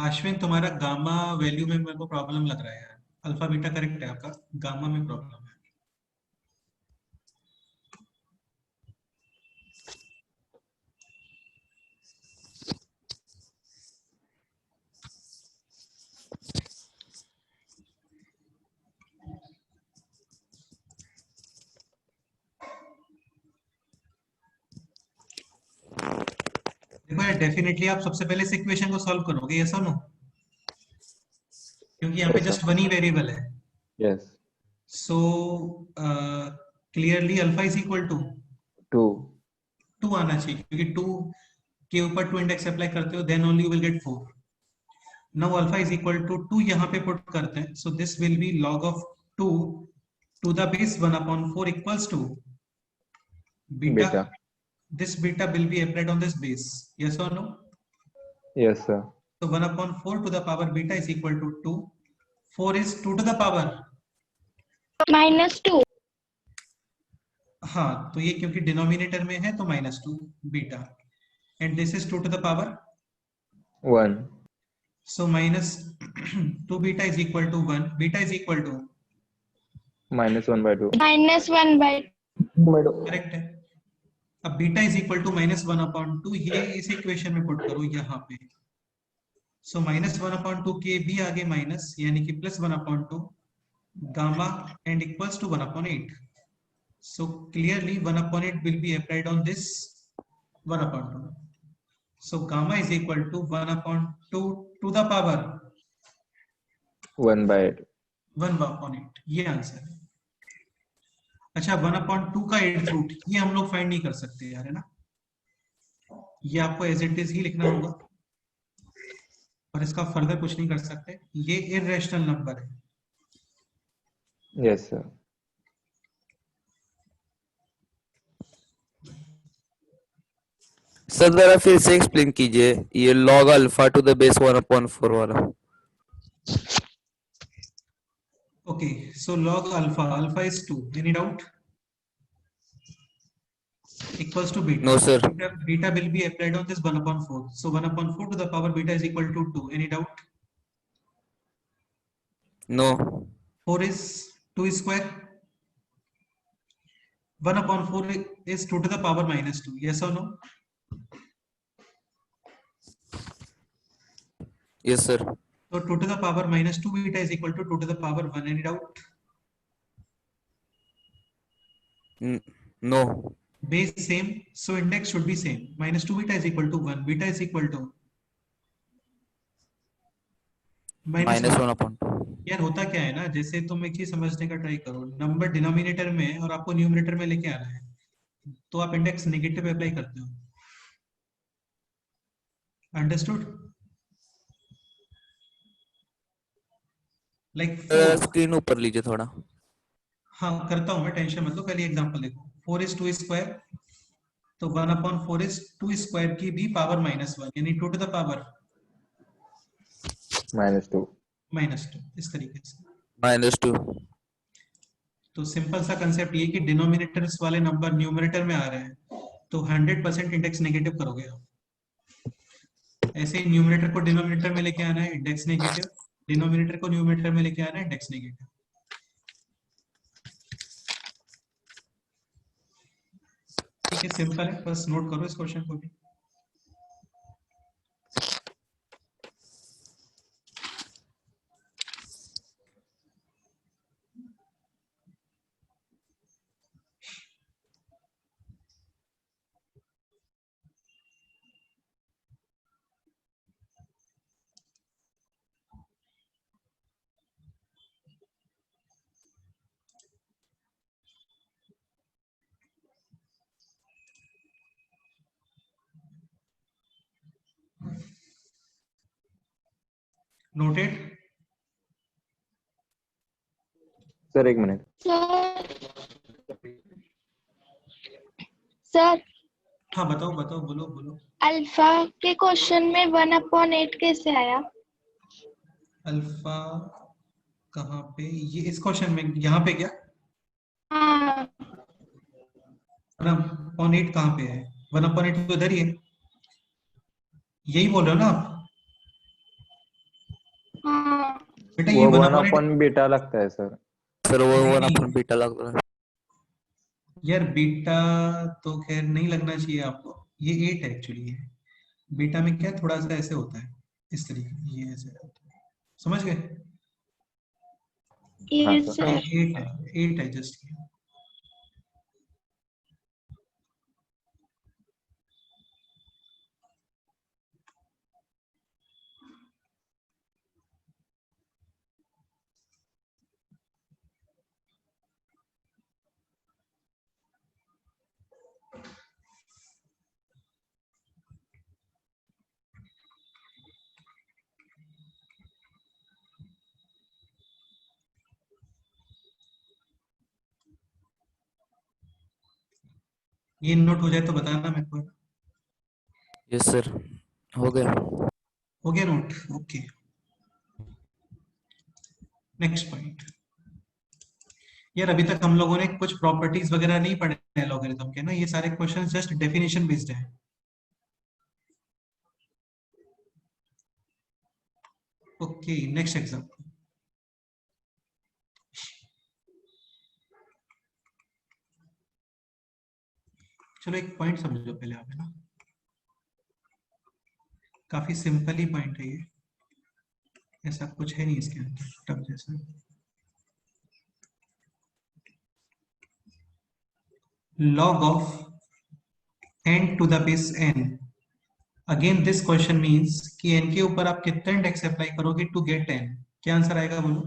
S1: अश्विन तुम्हारा गामा वैल्यू में मेरे को प्रॉब्लम लग रहा है यार। अल्फा बीटा करेक्ट है आपका, गामा में प्रॉब्लम है। देखो यार, डेफिनेटली आप सबसे पहले इस इक्वेशन को सॉल्व करोगे, यस और नो? क्योंकि यहाँ पे
S2: Yes, sir.
S1: जस्ट वन ही वेरिएबल है।
S2: Yes.
S1: So clearly alpha is equal to
S2: 2.
S1: 2 आना चाहिए, क्योंकि 2 के ऊपर 2 इंडेक्स अप्लाई करते हो, then only you will get 4। Now alpha is equal to 2 यहाँ पे पुट करते हैं, so this will be log of 2 to the base 1/4 equals to beta.
S2: Beta.
S1: This beta will be applied on this base, yes or no?
S2: Yes, sir.
S1: So 1/4 to the power beta is equal to 2. 4 is 2 to the power,
S6: -2.
S1: हाँ, तो ये क्योंकि denominator में है तो -2 beta, and this is 2 to the power,
S2: 1.
S1: so -2 beta is equal to 1. Beta is equal to,
S2: -1/2.
S3: -1/2.
S1: Correct है। अब beta is equal to -1/2, ये इस इक्वेशन में पुट करो यहाँ पे। सो -1/2 के भी आगे माइनस, यानी कि +1/2 gamma and equals to 1/8। So clearly 1/8 will be applied on this 1/2। So gamma is equal to 1/2 to the power
S2: 1/8.
S1: 1/8, ये आंसर है। अच्छा, 1/2 का 8th रूट ये हम लोग फाइंड नहीं कर सकते यार, है ना? ये आपको एज इट इज ही लिखना होगा और इसका फर्दर कुछ नहीं कर सकते। ये इररेशनल नंबर है।
S2: Yes, sir.
S5: सर जरा फिर से एक्सप्लेन कीजिए ये log alpha two the base 1/4 वाला।
S1: Okay, so log alpha is 2. Any doubt? Equals to beta.
S5: No, sir.
S1: Beta will be applied on this 1/4. So 1/4 to the power beta is equal to 2. Any doubt?
S5: No.
S1: 4 is 2 square. 1/4 is 2 to the power -2. Yes or no?
S5: Yes, sir.
S1: So 2 to the power -2 beta is equal to 2 to the power 1. Any doubt?
S5: No.
S1: Base same, so index should be same. -2 beta is equal to 1. Beta is equal to
S5: -1/2।
S1: यार होता क्या है ना, जैसे तुम एक चीज समझने का ट्राई करो, नंबर डिनोमिनेटर में है और आपको न्यूमरेटर में लेके आना है, तो आप इंडेक्स नेगेटिव अप्लाई करते हो। अंडरस्टूड? लाइक
S5: स्क्रीन ऊपर लीजिए थोड़ा।
S1: हाँ करता हूँ मैं, टेंशन मत लो। पहले एग्जांपल देखो, 4 is 2 स्क्वायर, तो 1/4 is 2 स्क्वायर की भी पावर -1, यानी 2 टू द पावर
S2: -2.
S1: -2, इस तरीके से।
S5: -2।
S1: तो सिंपल सा कंसेप्ट ये कि डिनोमिनेटर्स वाले नंबर न्यूमरेटर में आ रहे हैं, तो 100% इंडेक्स नेगेटिव करोगे आप। ऐसे ही न्यूमरेटर को डिनोमिनेटर में लेके आना है, इंडेक्स नेगेटिव, डिनोमिनेटर को न्यूमरेटर में लेके आना है, इंडेक्स नेगेटिव। ठीक है, सिंपल है, बस नोट करो इस क्वेश्चन को भी। नोटेड?
S2: सर एक मिनट।
S6: सर
S1: हाँ बताओ बताओ, बोलो बोलो।
S6: अल्फा के क्वेश्चन में 1/8 कैसे आया?
S1: अल्फा कहाँ पे? ये इस क्वेश्चन में, यहाँ पे क्या?
S6: हाँ
S1: 1/8 कहाँ पे है? 1/8 तो इधर ही है, यही बोल रहे हो ना आप?
S6: हाँ
S1: बेटा ये
S2: वो
S1: one
S2: one
S1: upon
S2: upon beta लगता है सर।
S5: सर वो
S1: नहीं,
S5: 1
S1: नहीं।
S5: अपन बीटा लग रहा है।
S1: यार बीटा तो खैर नहीं लगना चाहिए आपको, ये 8 है एक्चुअली। है बीटा में क्या थोड़ा सा ऐसे होता है, इस तरीके ये ऐसे होता है, समझ गए?
S2: हाँ
S6: ये
S2: सर।
S6: सर
S1: 8 है, 8 है जस्ट। ये नोट हो जाए तो बताना मेरे को।
S5: यस सर, हो गया।
S1: हो गया नोट? ओके। Next point. यार अभी तक हम लोगों ने कुछ प्रॉपर्टीज वगैरह नहीं पढ़े हैं लॉगरिथम के ना, ये सारे क्वेश्चंस जस्ट डेफिनेशन बेस्ड है। Okay next example. चलो एक पॉइंट समझो पहले आप, है ना, काफी सिंपल ही पॉइंट है ये, ऐसा कुछ है नहीं इसके अंदर टफ जैसा। log of n to the base n, again this question means कि n के ऊपर आप कितना इंडेक्स अप्लाई करोगे टू गेट n। क्या आंसर आएगा बोलो?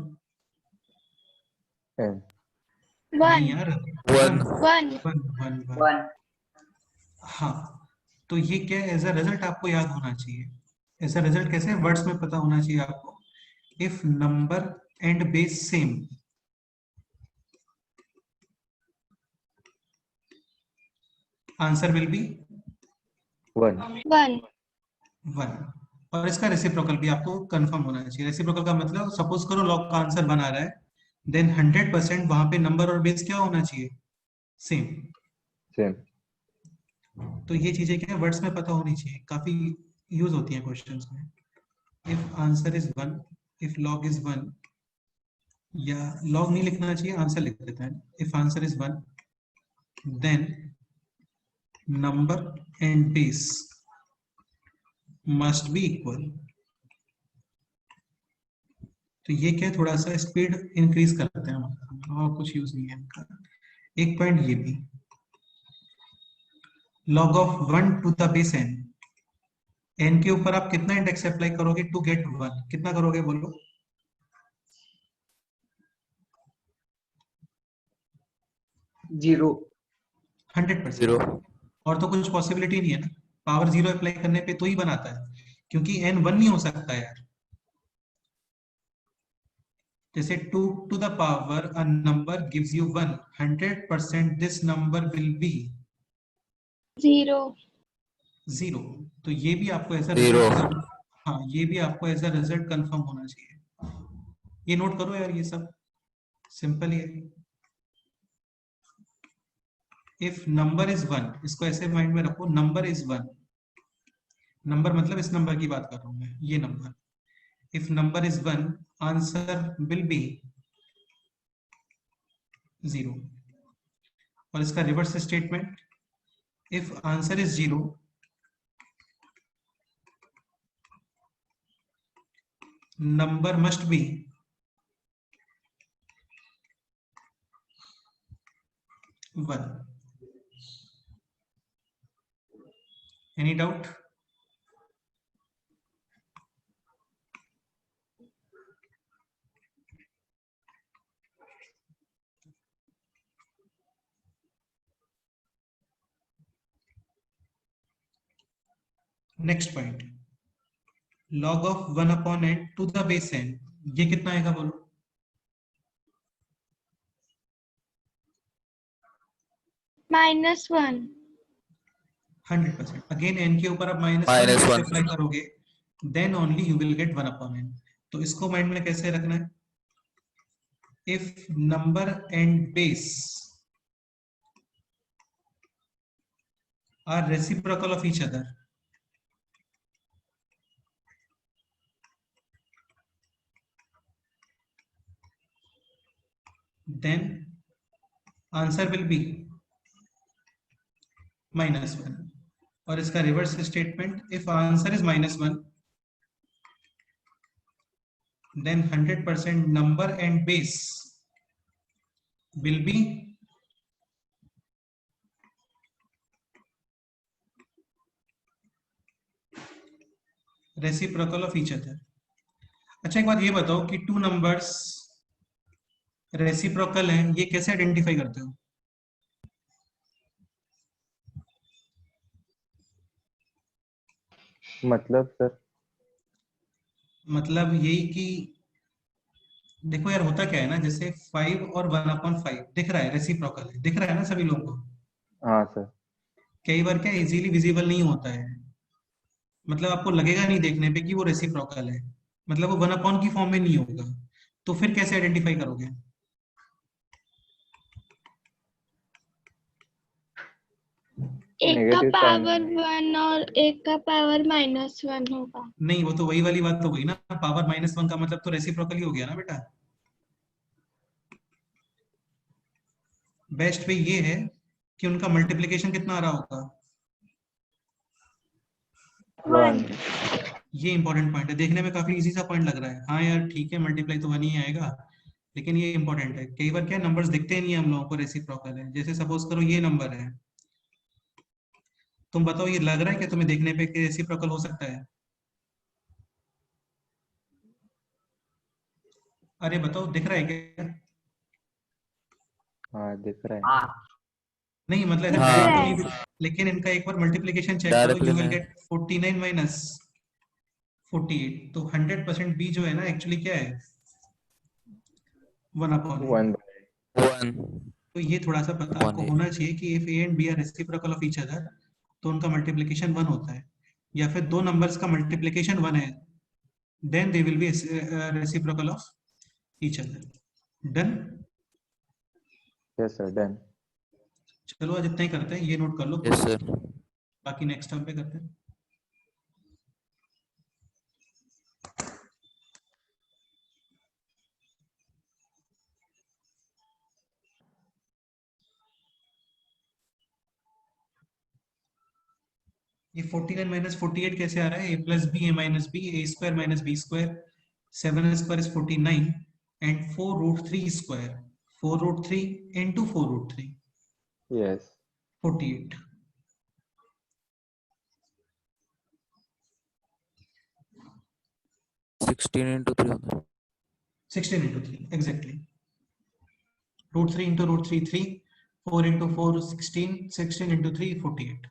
S1: नहीं
S6: 1
S1: यार,
S5: 1
S6: 1
S1: वन। हाँ, तो ये क्या एज अ रिजल्ट आपको याद होना चाहिए। एज अ रिजल्ट कैसे वर्ड्स में पता होना चाहिए आपको। If number and base same, answer will be
S2: 1
S6: 1
S1: 1। और इसका रेसिप्रोकल भी आपको कंफर्म होना चाहिए। रेसिप्रोकल का मतलब सपोज करो लॉग का आंसर बना रहा है, देन 100% वहां पे नंबर और बेस क्या होना चाहिए? सेम।
S2: सेम।
S1: तो ये चीजें क्या वर्ड्स में पता होनी चाहिए, काफी यूज होती है क्वेश्चंस में। If answer is 1, if log is 1, या लॉग नहीं लिखना चाहिए, आंसर लिख देता है। If answer is 1 then number and base must be equal. तो ये क्या थोड़ा सा स्पीड इंक्रीज करते हैं हम, और कुछ यूज नहीं है इनका। एक पॉइंट ये भी, log of 1 to the base n, n के ऊपर आप कितना इंडेक्स अप्लाई करोगे टू गेट 1? कितना करोगे बोलो?
S8: 0
S1: 100%।
S5: 0
S1: और तो कुछ पॉसिबिलिटी नहीं है ना, पावर 0 अप्लाई करने पे तो ही बनाता है, क्योंकि n 1 नहीं हो सकता यार। जैसे 2 to the power a number gives you 1, 100% this number will be
S6: 0
S1: 0। तो ये भी आपको ऐसा
S5: 0
S1: रिजल्ट, हाँ ये भी आपको ऐसा रिजल्ट कंफर्म होना चाहिए। ये नोट करो यार, ये सब सिंपल ही है। इफ नंबर इज 1, इसको ऐसे माइंड में रखो, नंबर इज 1, नंबर मतलब इस नंबर की बात कर रहा हूं मैं, ये number. If number is 1 answer will B 0। और इसका reverse statement, if answer is 0 number must be 1। Any doubt? Next point, log of 1 upon n to the base n, ये कितना आएगा बोलो?
S6: -1
S1: 100%। अगेन n के ऊपर आप -1
S5: -1
S1: अप्लाई करोगे, then only you will get 1 upon n। तो इसको माइंड में कैसे रखना है? If number and base are reciprocal of each other, then answer will be -1. और इसका reverse statement, if answer is -1 then 100% number and base will be reciprocal of each other. अच्छा, एक बात ये बताओ कि टू नंबर्स रेसिप्रोकल हैं, ये कैसे आइडेंटिफाई करते हो?
S2: मतलब सर,
S1: मतलब यही कि देखो यार, होता क्या है ना, जैसे 5 और 1/5 दिख रहा है, रेसिप्रोकल है, दिख रहा है ना सभी लोगों को।
S2: हाँ सर,
S1: कई बार क्या इजीली विजिबल नहीं होता है, मतलब आपको लगेगा नहीं देखने पे कि वो रेसिप्रोकल है, मतलब वो 1/, की फॉर्म में नहीं होगा, तो फिर कैसे आइडेंटिफाई करोगे?
S6: एक का
S2: नेगेटिव
S6: पावर
S2: साइन।
S6: 1 और एक का पावर -1 होगा।
S1: नहीं, वो तो वही वाली बात हो गई ना, पावर -1 का मतलब तो रेसिप्रोकल ही हो गया ना बेटा। बेस्ट वे ये है कि उनका मल्टीप्लिकेशन कितना आ रहा होगा।
S2: 1।
S1: ये इंपॉर्टेंट पॉइंट है, देखने में काफी इजी सा पॉइंट लग रहा है। हाँ यार ठीक है, मल्टीप्लाई तो 1 ही आएगा, लेकिन ये इंपॉर्टेंट है। कई बार क्या नंबर्स दिखते नहीं है हम लोगों को रेसिप्रोकल है। जैसे सपोज करो ये नंबर है, तुम बताओ ये लग रहा है कि तुम्हें देखने पे कि रेसिप्रोकल हो सकता है? अरे बताओ, दिख रहा है क्या?
S2: हाँ दिख रहा है।
S1: नहीं मतलब ऐसे
S6: दिख
S1: डायरेक्ट
S6: रहा
S1: तो
S6: है।
S1: नहीं, लेकिन इनका एक बार मल्टीप्लिकेशन चेक करो,
S5: Directly
S1: यू विल
S5: नहीं।
S1: Get 49 minus 48। तो 100% बी जो है ना एक्चुअली क्या है, 1/8।
S2: 1
S5: 1
S1: तो ये थोड़ा सा पता आपको
S5: 1
S1: होना चाहिए कि if A and B are reciprocal of each other तो उनका मल्टीप्लिकेशन 1 होता है, या फिर दो नंबर्स का मल्टीप्लिकेशन 1 है then they will be reciprocal of each other. Done?
S2: Yes sir, done.
S1: चलो आज इतना ही करते हैं, ये नोट कर लो,
S5: yes sir
S1: बाकी नेक्स्ट टाइम पे करते हैं। ये 49 माइनस 48 कैसे आ रहा है? a plus B A minus B, A square minus B square, 7 square is 49 and 4√3 square, 4√3 into 4√3,
S2: yes
S1: 48।
S5: $16 into 3 होता है
S1: 16 into 3 exactly, √3 into √3 3, 4 into 4 16, 16 into 3 48।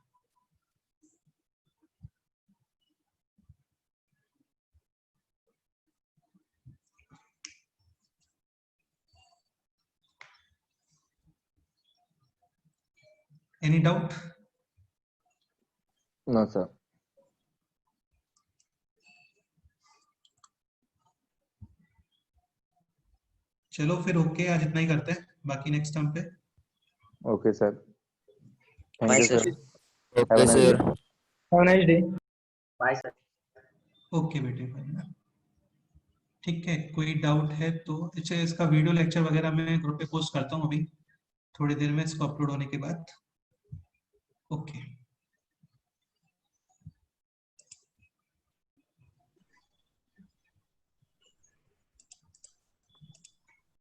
S1: Any doubt?
S2: No sir.
S1: चलो फिर ओके, आज इतना ही करते हैं, बाकी नेक्स्ट टाइम पे।
S2: Okay sir, thank
S4: Bye,
S2: you
S4: sir.
S2: Sir.
S5: okay
S2: nice
S5: sir
S2: day.
S8: Have a nice day.
S1: Okay बेटे, बाय। ठीक है, कोई डाउट है तो अच्छा, इसका वीडियो लेक्चर वगैरह मैं ग्रुप पे पोस्ट करता हूँ अभी थोड़ी देर में, इसको अपलोड होने के बाद। ओके।